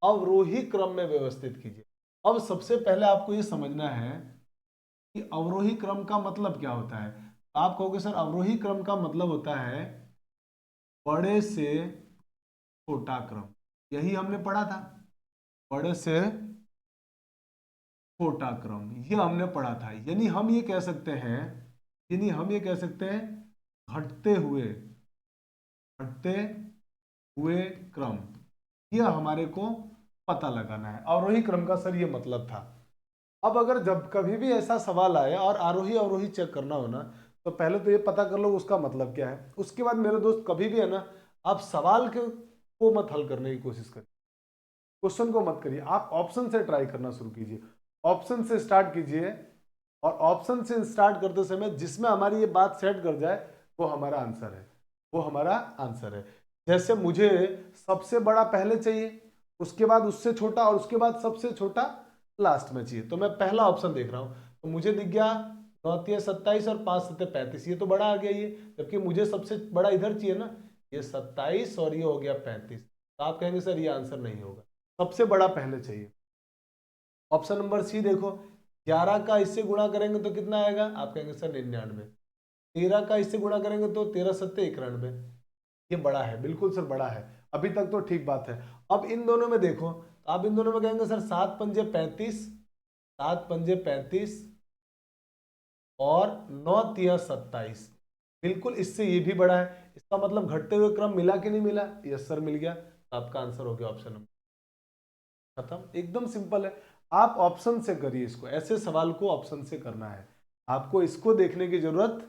अवरोही क्रम में व्यवस्थित कीजिए। अब सबसे पहले आपको ये समझना है कि अवरोही क्रम का मतलब क्या होता है। आप कहोगे सर अवरोही क्रम का मतलब होता है बड़े से छोटा क्रम, यही हमने पढ़ा था, बड़े से छोटा क्रम, ये हमने पढ़ा था। यानी हम ये कह सकते हैं, घटते हुए क्रम, यह हमारे को पता लगाना है। आरोही क्रम का सर ये मतलब था। अब अगर जब कभी भी ऐसा सवाल आए और आरोही अवरोही चेक करना हो ना, तो पहले तो ये पता कर लो उसका मतलब क्या है। उसके बाद मेरे दोस्त कभी भी है ना, आप सवाल को मत हल करने की कोशिश करिए, क्वेश्चन को मत करिए, आप ऑप्शन से ट्राई करना शुरू कीजिए। ऑप्शन से स्टार्ट कीजिए और ऑप्शन से स्टार्ट करते समय जिसमें हमारी ये बात सेट कर जाए वो हमारा आंसर है, वो हमारा आंसर है। जैसे मुझे सबसे बड़ा पहले चाहिए, उसके बाद उससे छोटा और उसके बाद सबसे छोटा लास्ट में चाहिए। तो मैं पहला ऑप्शन देख रहा हूं, तो मुझे दिख गया 9×3 = 27 और 5×7 = 35, ये तो बड़ा आ गया ये, जबकि मुझे सबसे बड़ा इधर चाहिए ना, ये 27 और ये हो गया 35। तो आप कहेंगे सर ये आंसर नहीं होगा, सबसे बड़ा पहले चाहिए। ऑप्शन नंबर सी देखो, 11 का इससे गुणा करेंगे तो कितना आएगा, आप कहेंगे सर 99। 13 का इससे गुणा करेंगे तो 13×7 = 91, ये बड़ा है, बिल्कुल सर बड़ा है, अभी तक तो ठीक बात है। अब इन दोनों में देखो, तो आप इन दोनों में कहेंगे सर 7×5 = 35, 7×5 = 35 और 9×3 = 27, बिल्कुल इससे ये भी बड़ा है। इसका मतलब घटते हुए क्रम मिला कि नहीं मिला, यस सर मिल गया। तो आपका आंसर हो गया ऑप्शन नंबर, खत्म, एकदम सिंपल है। आप ऑप्शन से करिए इसको, ऐसे सवाल को ऑप्शन से करना है, आपको इसको देखने की जरूरत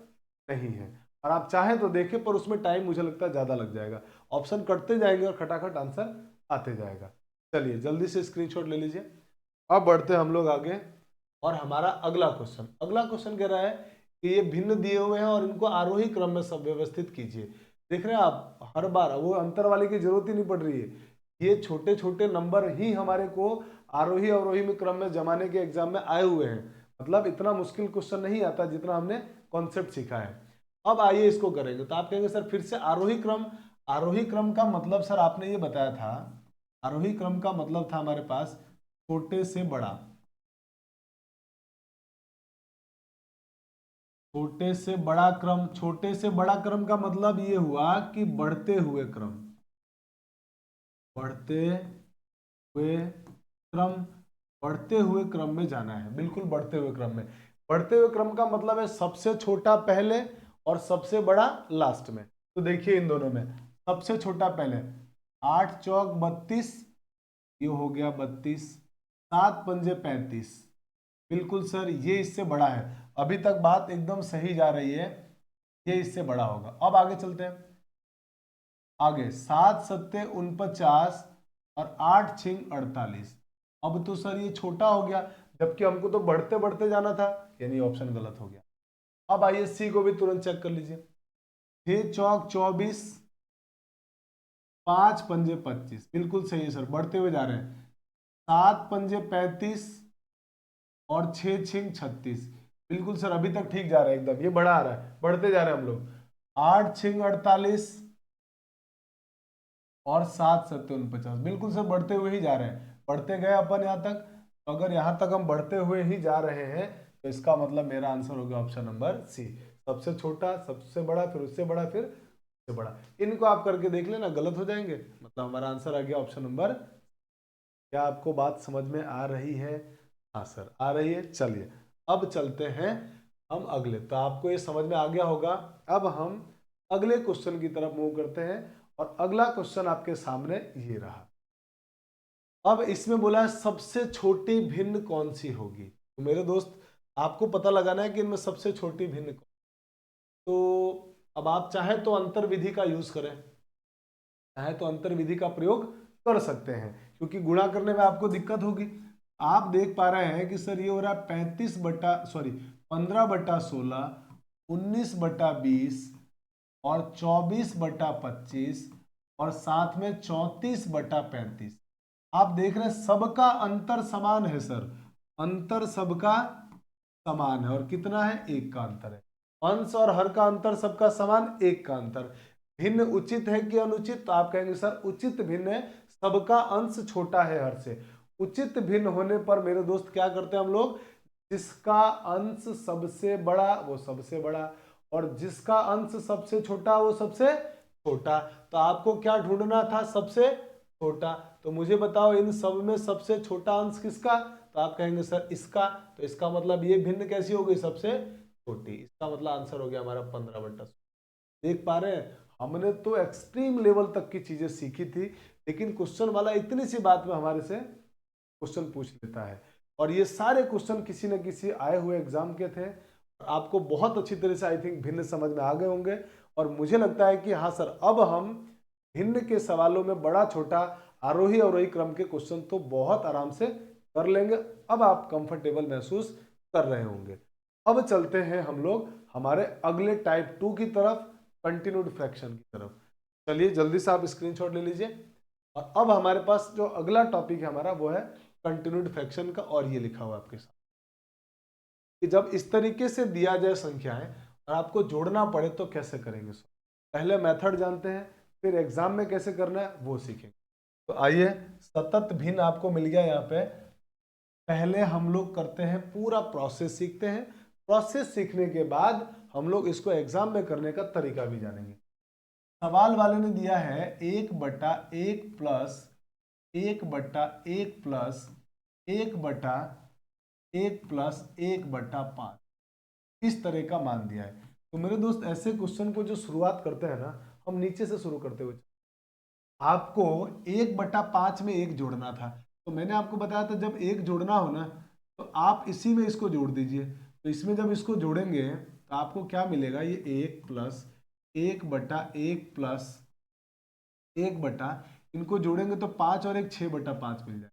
नहीं है। और आप चाहें तो देखें, पर उसमें टाइम मुझे लगता है ज्यादा लग जाएगा, ऑप्शन कटते जाएंगे और खटाखट आंसर आते जाएगा। चलिए जल्दी से स्क्रीनशॉट ले लीजिए। अब बढ़ते हैं हम लोग आगे, और हमारा अगला क्वेश्चन कह रहा है कि ये भिन्न दिए हुए हैं और इनको आरोही क्रम में सब व्यवस्थित कीजिए। देख रहे हैं आप, हर बार वो अंतर वाले की जरूरत ही नहीं पड़ रही है, ये छोटे छोटे नंबर ही हमारे को आरोही अवरोही में क्रम में जमाने के एग्जाम में आए हुए हैं। मतलब इतना मुश्किल क्वेश्चन नहीं आता जितना हमने कॉन्सेप्ट सीखा है। अब आइए इसको करेंगे। तो आप कहेंगे सर फिर से आरोही क्रम का मतलब सर आपने ये बताया था, आरोही क्रम का मतलब था हमारे पास छोटे से बड़ा, छोटे से बड़ा क्रम। छोटे से बड़ा क्रम का मतलब ये हुआ कि बढ़ते हुए क्रम, बढ़ते हुए क्रम, बढ़ते हुए क्रम में जाना है, बिल्कुल बढ़ते हुए क्रम में। बढ़ते हुए क्रम का मतलब है सबसे छोटा पहले और सबसे बड़ा लास्ट में। तो देखिए इन दोनों में सबसे छोटा पहले, 8×4 = 32, ये हो गया 32, 7×5 = 35, बिल्कुल सर ये इससे बड़ा है। अभी तक बात एकदम सही जा रही है, ये इससे बड़ा होगा। अब आगे चलते हैं, आगे 7×7 = 49 और 8×6 = 48। अब तो सर ये छोटा हो गया, जबकि हमको तो बढ़ते बढ़ते जाना था, यानी ऑप्शन गलत हो गया। अब आइए सी को भी तुरंत चेक कर लीजिए, 6×4 = 24, 5×5 = 25, बिल्कुल सही है सर, बढ़ते हुए जा रहे हैं। 7×5 = 35 और 6×6 = 36, बिल्कुल सर अभी तक ठीक जा रहा है एकदम, ये बढ़ा आ रहा है, बढ़ते जा रहे हैं हम लोग। 8×6 = 48 और 7×7 = 49, बिल्कुल सर बढ़ते हुए ही जा रहे हैं, बढ़ते गए अपन यहाँ तक। तो अगर यहाँ तक हम बढ़ते हुए ही जा रहे हैं तो इसका मतलब मेरा आंसर हो गया ऑप्शन नंबर सी, सबसे छोटा, सबसे बड़ा, फिर उससे बड़ा, फिर उससे बड़ा। इनको आप करके देख लेना, गलत हो जाएंगे, मतलब हमारा आंसर आ गया ऑप्शन नंबर। क्या आपको बात समझ में आ रही है? हाँ सर आ रही है। चलिए अब चलते हैं हम अगले, तो आपको ये समझ में आ गया होगा। अब हम अगले क्वेश्चन की तरफ मूव करते हैं, और अगला क्वेश्चन आपके सामने ये रहा। अब इसमें बोला है सबसे छोटी भिन्न कौन सी होगी। तो मेरे दोस्त आपको पता लगाना है कि इनमें सबसे छोटी भिन्न कौन। तो अब आप चाहे तो अंतर विधि का यूज करें, चाहे तो अंतर विधि का प्रयोग कर सकते हैं, क्योंकि गुणा करने में आपको दिक्कत होगी। आप देख पा रहे हैं कि सर ये हो रहा है 15/16, 19/20 और 24/25 और साथ में 34/35। आप देख रहे हैं सबका अंतर समान है सर, अंतर सबका समान है, और कितना है, 1 का अंतर है। अंश और हर का अंतर सबका समान, 1 का अंतर। भिन्न उचित है कि अनुचित, तो आप कहेंगे सर उचित भिन्न है, सबका अंश छोटा है हर से। उचित भिन्न होने पर मेरे दोस्त क्या करते हैं हम लोग, जिसका अंश सबसे बड़ा वो सबसे बड़ा, और जिसका अंश सबसे छोटा वो सबसे छोटा। तो आपको क्या ढूंढना था, सबसे छोटा। तो मुझे बताओ इन सब में सबसे छोटा अंश किसका, तो आप कहेंगे सर इसका। तो इसका मतलब ये भिन्न कैसी हो गई, सबसे छोटी। इसका मतलब आंसर हो गया हमारा 15/16। देख पा रहे हैं हमने तो एक्सट्रीम लेवल तक की चीजें सीखी थी, लेकिन क्वेश्चन वाला इतनी सी बात में हमारे से क्वेश्चन पूछ लेता है। और ये सारे क्वेश्चन किसी न किसी आए हुए एग्जाम के थे। आपको बहुत अच्छी तरह से आई थिंक भिन्न समझ में आ गए होंगे, और मुझे लगता है कि हाँ सर, अब हम भिन्न के सवालों में बड़ा छोटा आरोही अवरोही क्रम के क्वेश्चन तो बहुत आराम से कर लेंगे। अब आप कंफर्टेबल महसूस कर रहे होंगे। अब चलते हैं हम लोग हमारे अगले टाइप 2 की तरफ, कंटिन्यूड फ्रैक्शन की तरफ। चलिए जल्दी से आप स्क्रीनशॉट ले लीजिए। और अब हमारे पास जो अगला टॉपिक है हमारा, वो है कंटिन्यूड फ्रैक्शन का। और ये लिखा हुआ है आपके साथ कि जब इस तरीके से दिया जाए संख्याएं और आपको जोड़ना पड़े तो कैसे करेंगे। पहले मेथड जानते हैं, फिर एग्जाम में कैसे करना है वो सीखेंगे। तो आइए, सतत भिन्न आपको मिल गया यहाँ पे। पहले हम लोग करते हैं पूरा प्रोसेस सीखते हैं। प्रोसेस सीखने के बाद हम लोग इसको एग्जाम में करने का तरीका भी जानेंगे। सवाल वाले ने दिया है 1/1 प्लस 1/1 प्लस 1/1 प्लस 1/5 इस तरह का मान दिया है। तो मेरे दोस्त, ऐसे क्वेश्चन को जो शुरुआत करते हैं ना, हम नीचे से शुरू करते हुए, आपको 1/5 में 1 जोड़ना था। तो मैंने आपको बताया था जब 1 जोड़ना हो ना, तो आप इसी में इसको जोड़ दीजिए। तो इसमें जब इसको जोड़ेंगे तो आपको क्या मिलेगा, ये 1 प्लस 1/1 प्लस 1 इनको जोड़ेंगे तो 5 और 1 6/5 मिल जाए।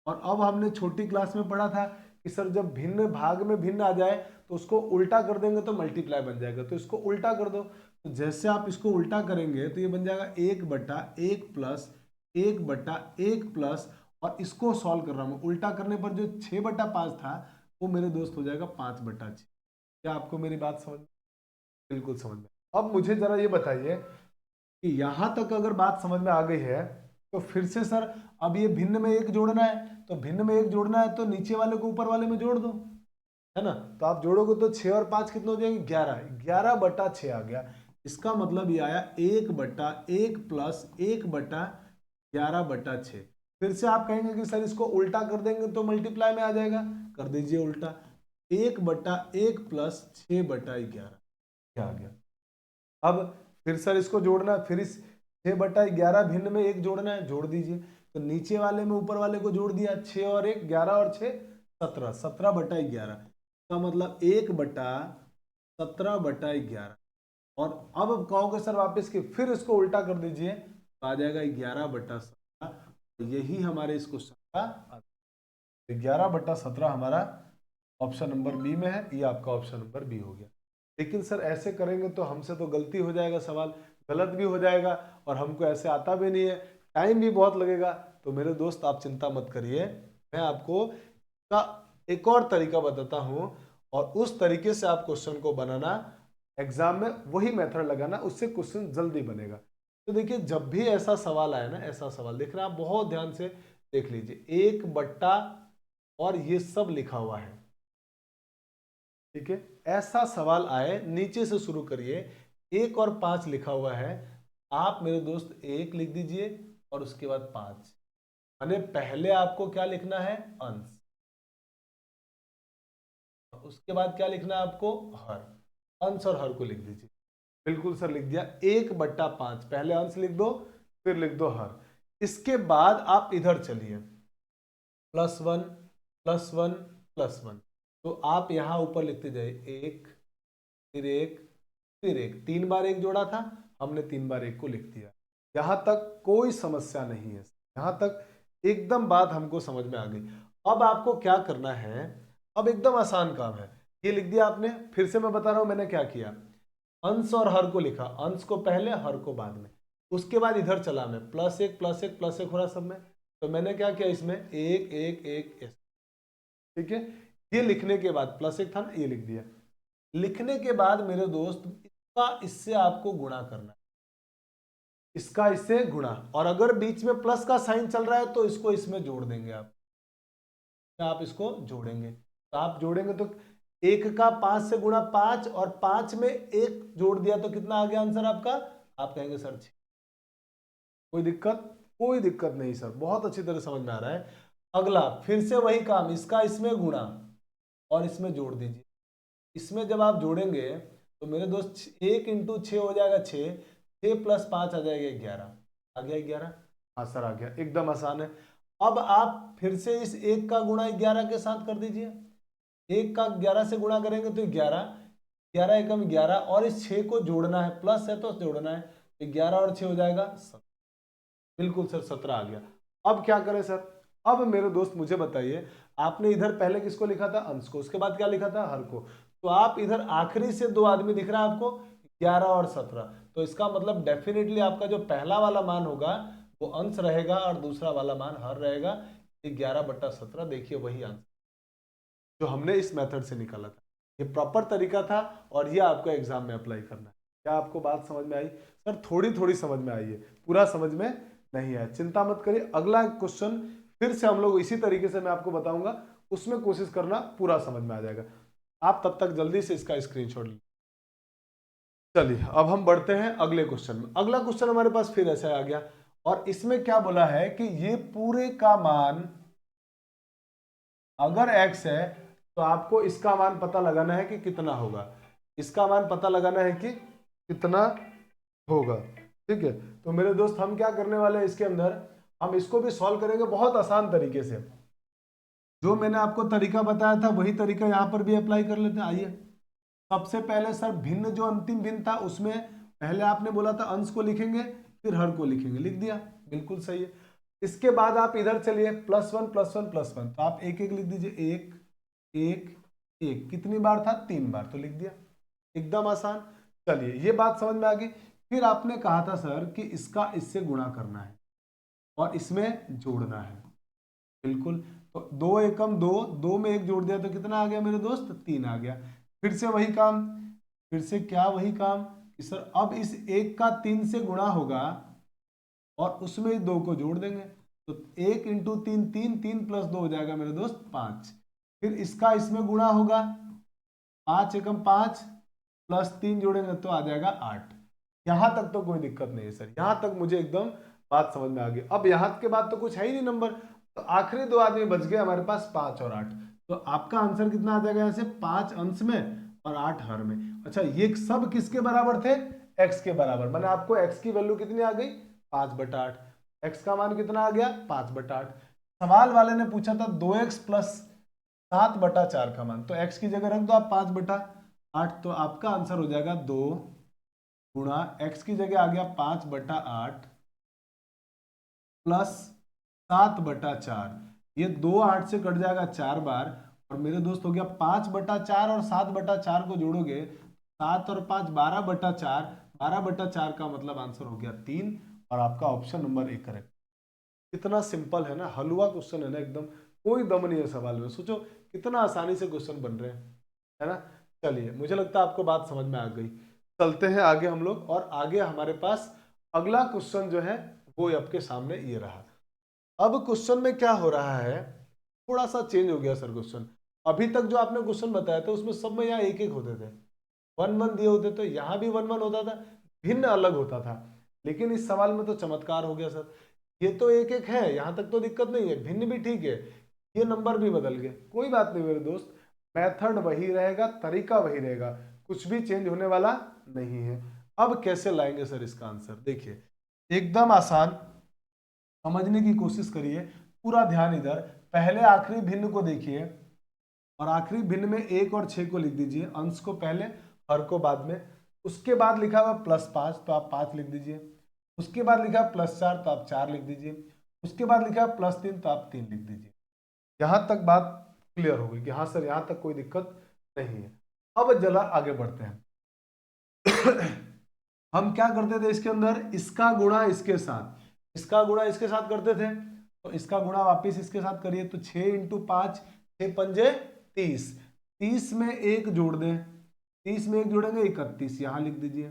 और अब हमने छोटी क्लास में पढ़ा था कि सर जब भिन्न भाग में भिन्न आ जाए तो उसको उल्टा कर देंगे तो मल्टीप्लाई बन जाएगा। तो इसको उल्टा कर दो। तो जैसे आप इसको उल्टा करेंगे तो ये बन जाएगा 1/1 प्लस 1/1 प्लस, और इसको सॉल्व कर रहा हूं उल्टा करने पर जो 6/5 था वो मेरे दोस्त हो जाएगा 5/6। क्या आपको मेरी बात समझ में? बिल्कुल समझ में। अब मुझे जरा ये बताइए कि यहां तक अगर बात समझ में आ गई है तो फिर से सर, अब ये भिन्न में 1 जोड़ना है, तो भिन्न में 1 जोड़ना है तो नीचे वाले को ऊपर वाले में जोड़ दो, है ना। तो आप जोड़ोगे तो 6 और 5 कितने हो जाएंगे, 11। 11/6 आ गया। इसका मतलब ये आया 1/1 प्लस 1/11/6। फिर से आप कहेंगे कि सर इसको उल्टा कर देंगे तो मल्टीप्लाई में आ जाएगा, कर दीजिए उल्टा। 1/1 प्लस 6/11 क्या आ गया। अब फिर सर इसको जोड़ना है, फिर इस 6/11 भिन्न में 1 जोड़ना है, जोड़ दीजिए। तो नीचे वाले में ऊपर वाले को जोड़ दिया, 6 और 1 11 और 6 17, 17/11 का मतलब 1/17/11। और अब कहोगे सर वापस कि फिर इसको उल्टा कर दीजिए तो आ जाएगा 11/17। यही हमारे इस क्वेश्चन का 11/17 हमारा ऑप्शन नंबर बी में है। ये आपका ऑप्शन नंबर बी हो गया। लेकिन सर ऐसे करेंगे तो हमसे तो गलती हो जाएगा, सवाल गलत भी हो जाएगा, और हमको ऐसे आता भी नहीं है, टाइम भी बहुत लगेगा। तो मेरे दोस्त आप चिंता मत करिए, मैं आपको का एक और तरीका बताता हूं, और उस तरीके से आप क्वेश्चन को बनाना, एग्जाम में वही मेथड लगाना, उससे क्वेश्चन जल्दी बनेगा। तो देखिए, जब भी ऐसा सवाल आए ना, ऐसा सवाल देख रहे हैं आप, बहुत ध्यान से देख लीजिए, 1 और ये सब लिखा हुआ है, ठीक है। ऐसा सवाल आए, नीचे से शुरू करिए, 1 और 5 लिखा हुआ है, आप मेरे दोस्त 1 लिख दीजिए और उसके बाद 5। यानी पहले आपको क्या लिखना है, अंश, उसके बाद क्या लिखना है आपको, हर। अंश और हर को लिख दीजिए। बिल्कुल सर, लिख दिया 1/5। पहले अंश लिख दो, फिर लिख दो हर। इसके बाद आप इधर चलिए, +1 +1 +1। तो आप यहां ऊपर लिखते जाइए, 1 फिर 1 फिर 1, 3 बार 1 जोड़ा था, हमने 3 बार 1 को लिख दिया। यहां तक कोई समस्या नहीं है, यहां तक एकदम बात हमको समझ में आ गई। अब आपको क्या करना है, अब एकदम आसान काम है। ये लिख दिया आपने, फिर से मैं बता रहा हूं मैंने क्या किया, अंश और हर को लिखा, अंश को पहले हर को बाद में। उसके बाद इधर चला मैं, +1 +1 +1 हो रहा सब में। तो मैंने क्या किया, इसमें 1 1 1, ठीक है। ये लिखने के बाद +1 था ना, ये लिख दिया। लिखने के बाद मेरे दोस्त, इसका इससे आपको गुणा करना है, इसका इससे गुणा, और अगर बीच में प्लस का साइन चल रहा है तो इसको इसमें जोड़ देंगे आप इसको जोड़ेंगे। तो आप जोड़ेंगे तो 1 का 5 से गुणा 5, और 5 में 1 जोड़ दिया तो कितना आ गया आंसर आपका, आप कहेंगे सर 6। कोई दिक्कत? कोई दिक्कत नहीं सर, बहुत अच्छी तरह समझ में आ रहा है। अगला फिर से वही काम, इसका इसमें गुणा और इसमें जोड़ दीजिए। इसमें जब आप जोड़ेंगे तो मेरे दोस्त 1 × 6 हो जाएगा 6, 6 + 5 आ जाएगा 11। आ गया 11? हाँ सर आ गया, एकदम आसान है। अब आप फिर से इस 1 का गुणा 11 के साथ कर दीजिए। 1 का 11 से गुणा करेंगे तो 11, 11 एकम 11, और इस 6 को जोड़ना है, प्लस है तो जोड़ना है, तो 11 और 6 हो जाएगा 17। बिल्कुल सर 17 आ गया। अब क्या करें सर? अब मेरे दोस्त मुझे बताइए, आपने इधर पहले किसको लिखा था? अंश को, उसके बाद क्या लिखा था? हर को। तो आप इधर आखिरी से 2 आदमी दिख रहा है आपको, 11 और 17। तो इसका मतलब डेफिनेटली आपका जो पहला वाला मान होगा वो अंश रहेगा और दूसरा वाला मान हर रहेगा। 11/17, देखिए वही आंसर जो हमने इस मेथड से निकाला था। ये प्रॉपर तरीका था और ये आपको एग्जाम में अप्लाई करना है। क्या आपको बात समझ में आई? सर थोड़ी थोड़ी समझ में आई है, पूरा समझ में नहीं आया, चिंता मत करिए। अगला क्वेश्चन फिर से हम लोग इसी तरीके से मैं आपको बताऊंगा, उसमें कोशिश करना पूरा समझ में आ जाएगा। आप तब तक जल्दी से इसका स्क्रीनशॉट लीजिए। चलिए अब हम बढ़ते हैं अगले क्वेश्चन में। अगला क्वेश्चन हमारे पास फिर ऐसा आ गया, और इसमें क्या बोला है कि ये पूरे का मान अगर x है तो आपको इसका मान पता लगाना है कि कितना होगा। इसका मान पता लगाना है कि कितना होगा। ठीक है, तो मेरे दोस्त हम क्या करने वाले हैं इसके अंदर, हम इसको भी सॉल्व करेंगे बहुत आसान तरीके से। जो मैंने आपको तरीका बताया था वही तरीका यहां पर भी अप्लाई कर लेते हैं। आइए, सबसे पहले सर भिन्न, जो अंतिम भिन्न था उसमें पहले आपने बोला था अंश को लिखेंगे फिर हर को लिखेंगे, लिख दिया, बिल्कुल सही है। इसके बाद आप इधर चलिए, +1 +1 +1, तो आप एक एक लिख दीजिए, एक एक एक, कितनी बार था? 3 बार, तो लिख दिया, एकदम आसान। चलिए ये बात समझ में आ गई। फिर आपने कहा था सर कि इसका इससे गुणा करना है और इसमें जोड़ना है, बिल्कुल। तो 2 एकम 2, 2 में 1 जोड़ दिया तो कितना आ गया मेरे दोस्त? 3 आ गया। फिर से वही काम, फिर से क्या वही काम कि सर अब इस 1 का 3 से गुणा होगा और उसमें 2 को जोड़ देंगे, तो 1 × 3 3, 3 + 2 हो जाएगा मेरे दोस्त 5। फिर इसका इसमें गुणा होगा, 5 एकम 5 +3 जोड़ेंगे तो आ जाएगा 8। यहां तक तो कोई दिक्कत नहीं है सर, यहां तक मुझे एकदम बात समझ में आ गई। अब यहां के बाद तो कुछ है ही नहीं नंबर, तो आखिरी 2 आदमी बच गए हमारे पास, 5 और 8। तो आपका आंसर कितना आ जाएगा? यहाँ से 5 अंश में और 8 हर में। अच्छा, ये सब किसके बराबर थे? x के बराबर। मैंने आपको x की वैल्यू कितनी आ गई? 5/8। x का मान कितना आ गया? 5/8। सवाल वाले ने पूछा था 2x + 7/4 का मान, तो x की जगह रख दो आप 5/8, तो आपका आंसर हो जाएगा 2 गुणा x की जगह आ गया 5/8 प्लस 7/4। ये 2 8 से कट जाएगा 4 बार, और मेरे दोस्त हो गया 5/4, और 7/4 को जोड़ोगे 7 और 5 12/4, 12/4 का मतलब आंसर हो गया 3, और आपका ऑप्शन नंबर 1 करेक्ट। कितना सिंपल है ना, हलवा क्वेश्चन है ना एकदम, कोई दम नहीं है सवाल में। सोचो कितना आसानी से क्वेश्चन बन रहे हैं, है ना। चलिए मुझे लगता है आपको बात समझ में आ गई। चलते हैं आगे हम लोग, और आगे हमारे पास अगला क्वेश्चन जो है वो आपके सामने ये रहा। अब क्वेश्चन में क्या हो रहा है, थोड़ा सा चेंज हो गया सर क्वेश्चन। अभी तक जो आपने क्वेश्चन बताया था उसमें सब में यहाँ एक एक होते थे, 1 1 दिए होते, तो यहाँ भी 1 1 होता था, भिन्न अलग होता था। लेकिन इस सवाल में तो चमत्कार हो गया सर, ये तो एक एक है, यहाँ तक तो दिक्कत नहीं है, भिन्न भी ठीक है, ये नंबर भी बदल गए। कोई बात नहीं मेरे दोस्त, मेथड वही रहेगा, तरीका वही रहेगा, कुछ भी चेंज होने वाला नहीं है। अब कैसे लाएंगे सर इसका आंसर? देखिए एकदम आसान, समझने की कोशिश करिए, पूरा ध्यान इधर। पहले आखिरी भिन्न को देखिए, और आखिरी भिन्न में 1 और 6 को लिख दीजिए, अंश को पहले हर को बाद में। उसके बाद लिखा हुआ +5, तो आप 5 लिख दीजिए। उसके बाद लिखा +4, तो आप 4 लिख दीजिए। उसके बाद लिखा +3, तो आप 3 लिख दीजिए। यहां तक बात क्लियर हो गई कि हाँ सर यहां तक कोई दिक्कत नहीं है। अब जरा आगे बढ़ते हैं। हम क्या करते थे इसके अंदर, इसका गुणा इसके साथ, इसका गुणा इसके साथ करते थे, तो इसका गुणा वापिस इसके साथ करिए, तो 6 × 5, 6 पंजे 30, 30 में 1 जोड़ दें, 30 में 1 जोड़ेंगे 31, यहां लिख दीजिए।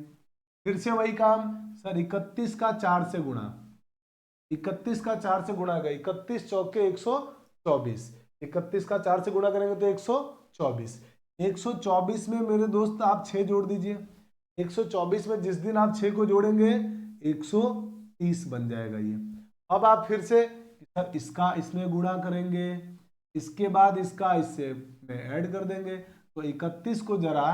फिर से वही काम सर, 31 का 4 से गुणा, 31 का 4 से गुणा गया, 31 चौके 124, 31 का 4 से गुणा करेंगे तो 124, 124 में मेरे दोस्त आप 6 जोड़ दीजिए, 124 में जिस दिन आप 6 को जोड़ेंगे 130 बन जाएगा ये। अब आप फिर से सर इसका इसमें गुणा करेंगे, इसके बाद इसका इससे में ऐड कर देंगे, तो 31 को जरा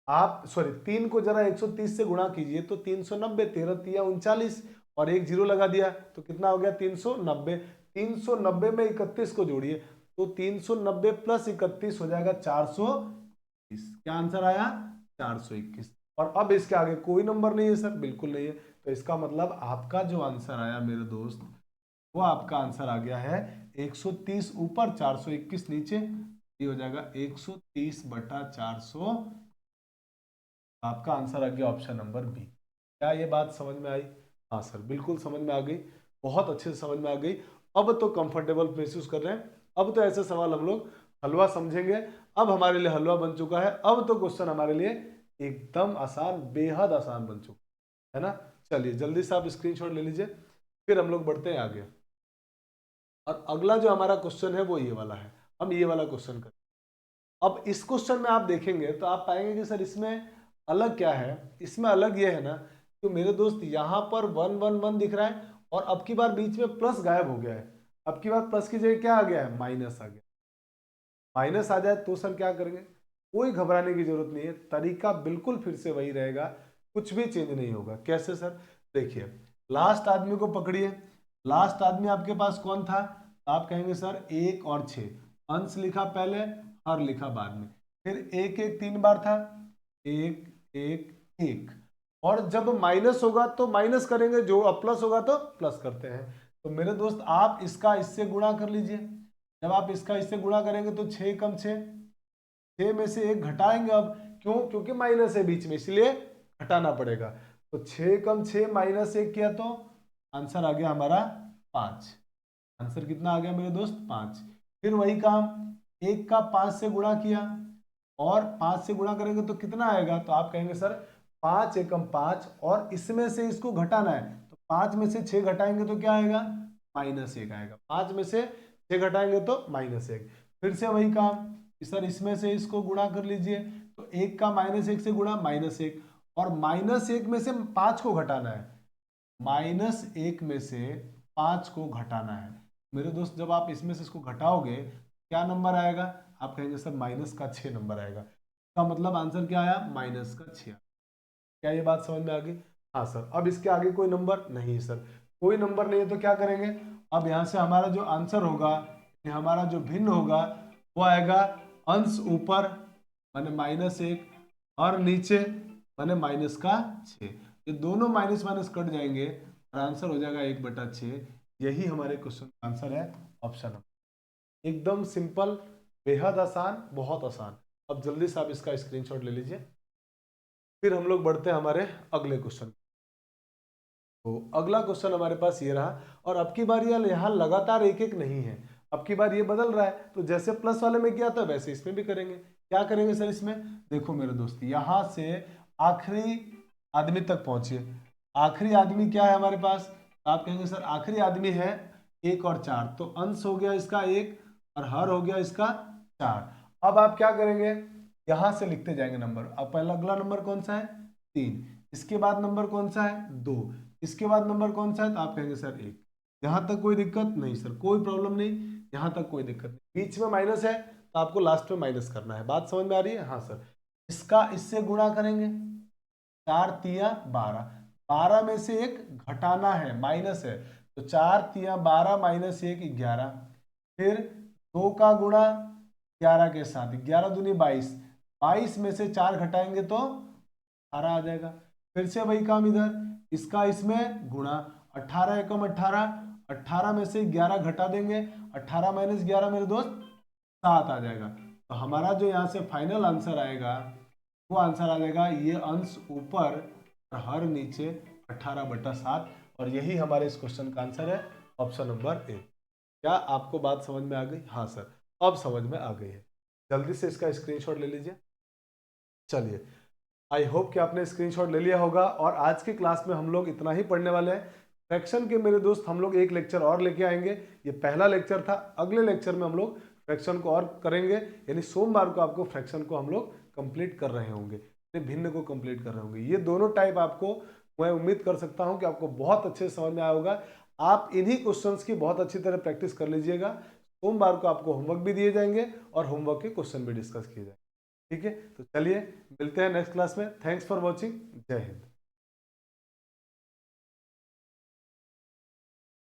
आप सॉरी 3 को जरा 130 से गुणा कीजिए तो 390, 13 तिया 39 और एक जीरो लगा दिया तो कितना हो गया 390। 390 में 31 को जोड़िए तो 390 प्लस 31 हो जाएगा 421। क्या आंसर आया 421। और अब इसके आगे कोई नंबर नहीं है सर, बिल्कुल नहीं है। तो इसका मतलब आपका जो आंसर आया मेरे दोस्त, वो आपका आंसर आ गया है 130 ऊपर 421 नीचे। ये हो जाएगा 130 बटा 400। आपका आंसर आ गया ऑप्शन नंबर बी। क्या ये बात समझ में आई? हाँ सर, बिल्कुल समझ में आ गई, बहुत अच्छे से समझ में आ गई। अब तो कंफर्टेबल महसूस कर रहे हैं। अब तो ऐसे सवाल हम लोग हलवा समझेंगे। अब हमारे लिए हलवा बन चुका है। अब तो क्वेश्चन हमारे लिए एकदम आसान, बेहद आसान बन चुका है ना। चलिए जल्दी से आप स्क्रीनशॉट ले लीजिए, फिर हम लोग बढ़ते हैं आगे। और अगला जो हमारा क्वेश्चन है वो ये वाला है। हम ये वाला क्वेश्चन करें। अब इस क्वेश्चन में आप देखेंगे तो आप पाएंगे कि सर इसमें अलग क्या है। इसमें अलग ये है ना कि मेरे दोस्त यहाँ पर 111 दिख रहा है और अब की बार बीच में प्लस गायब हो गया है। अब की बार प्लस की जगह क्या आ गया है, माइनस आ गया। माइनस आ जाए तो सर क्या करेंगे, कोई घबराने की जरूरत नहीं है, तरीका बिल्कुल फिर से वही रहेगा, कुछ भी चेंज नहीं होगा। कैसे सर, देखिए लास्ट आदमी को पकड़िए। लास्ट आदमी आपके पास कौन था? आप कहेंगे सर 1 और 6। अंश लिखा पहले, हर लिखा बाद में। फिर 1 1 3 बार था, 1 1 1। और जब माइनस होगा तो माइनस करेंगे, जो अब प्लस होगा तो प्लस करते हैं। तो मेरे दोस्त आप इसका इससे गुणा कर लीजिए। जब आप इसका इससे गुणा करेंगे तो 6 कम 6, 6 में से 1 घटाएंगे। अब क्यों? क्योंकि माइनस है बीच में, इसलिए घटाना पड़ेगा। तो 6 कम 6 माइनस 1 किया तो आंसर आ गया हमारा 5। आंसर कितना आ गया मेरे दोस्त, 5। फिर वही काम, 1 का 5 से गुणा किया और 5 से गुणा करेंगे तो कितना आएगा? तो आप कहेंगे सर 5 एकम 5 और इसमें से इसको घटाना है। तो 5 में से 6 घटाएंगे तो क्या आएगा, -1 आएगा। 5 में से 6 घटाएंगे तो -1। फिर से वही काम कि सर इसमें से इसको गुणा कर लीजिए। तो 1 का -1 से गुणा -1 और -1 में से 5 को घटाना है। -1 में से 5 को घटाना है मेरे दोस्त। जब आप इसमें से इसको घटाओगे क्या नंबर आएगा? आप कहेंगे सर -6 नंबर आएगा। इसका मतलब आंसर क्या आया, -6। क्या ये बात समझ में आ गई? हाँ सर। अब इसके आगे कोई नंबर नहीं है सर, कोई नंबर नहीं है तो क्या करेंगे? अब यहाँ से हमारा जो आंसर होगा, हमारा जो भिन्न होगा वो आएगा अंश ऊपर माने -1 और नीचे माने -6। ये दोनों माइनस माइनस कट जाएंगे और आंसर हो जाएगा 1/6। यही हमारे क्वेश्चन का आंसर है, ऑप्शन नंबर। एकदम सिंपल, बेहद आसान, बहुत आसान। अब जल्दी से आप इसका स्क्रीनशॉट ले लीजिए, फिर हम लोग बढ़ते हैं हमारे अगले क्वेश्चन। तो अगला क्वेश्चन हमारे पास ये रहा और अब की बार यहाँ लगातार एक एक नहीं है, अब की बार ये बदल रहा है। तो जैसे प्लस वाले में किया था वैसे इसमें भी करेंगे। क्या करेंगे सर इसमें? देखो मेरे दोस्त, यहाँ से आखिरी आदमी तक पहुंचिए। आखिरी आदमी क्या है हमारे पास? आप कहेंगे सर आखिरी आदमी है 1 और 4, तो अंश हो गया इसका 1 और हर हो गया इसका 4। अब आप क्या करेंगे, यहां से लिखते जाएंगे नंबर। अब पहला अगला नंबर कौन सा है, 3। इसके बाद नंबर कौन सा है, 2। इसके बाद नंबर कौन सा है? तो आप कहेंगे सर 1। यहां तक कोई दिक्कत नहीं सर, कोई प्रॉब्लम नहीं, यहां तक कोई दिक्कत नहीं। बीच में माइनस है तो आपको लास्ट में माइनस करना है। बात समझ में आ रही है? हाँ सर। इसका इससे गुणा करेंगे, 4 तिया 12, 12 में से 1 घटाना है, माइनस है। तो 4 तिया 12 -1 11। फिर 2 का गुणा 11 के साथ, 11 दूनी 22, 22 में से 4 घटाएंगे तो 18 आ जाएगा। फिर से वही काम इधर, इसका इसमें गुणा, 18 एकम 18, 18 में से 11 घटा देंगे, 18 - 11 मेरे दोस्त 7 आ जाएगा। तो हमारा जो यहाँ से फाइनल आंसर आएगा वो आंसर आ जाएगा ये अंश ऊपर और हर नीचे 18/7। और यही हमारे इस क्वेश्चन का आंसर है, ऑप्शन नंबर ए। क्या आपको बात समझ में आ गई? हाँ सर, अब समझ में आ गई है। जल्दी से इसका स्क्रीनशॉट ले लीजिए। चलिए, आई होप कि आपने स्क्रीनशॉट ले लिया होगा। और आज की क्लास में हम लोग इतना ही पढ़ने वाले हैं। फ्रैक्शन के मेरे दोस्त हम लोग एक लेक्चर और लेके आएंगे। ये पहला लेक्चर था, अगले लेक्चर में हम लोग फ्रैक्शन को और करेंगे, यानी सोमवार को आपको फ्रैक्शन को हम लोग कंप्लीट कर रहे होंगे, भिन्न को कंप्लीट कर रहे होंगे। ये दोनों टाइप आपको, मैं उम्मीद कर सकता हूं कि आपको बहुत अच्छे से समझ में आया होगा। आप इन्हीं क्वेश्चंस की बहुत अच्छी तरह प्रैक्टिस कर लीजिएगा। सोमवार को आपको होमवर्क भी दिए जाएंगे और होमवर्क के क्वेश्चन भी डिस्कस किए जाएंगे। ठीक है, तो चलिए मिलते हैं नेक्स्ट क्लास में। Thanks for watching. जय हिंद।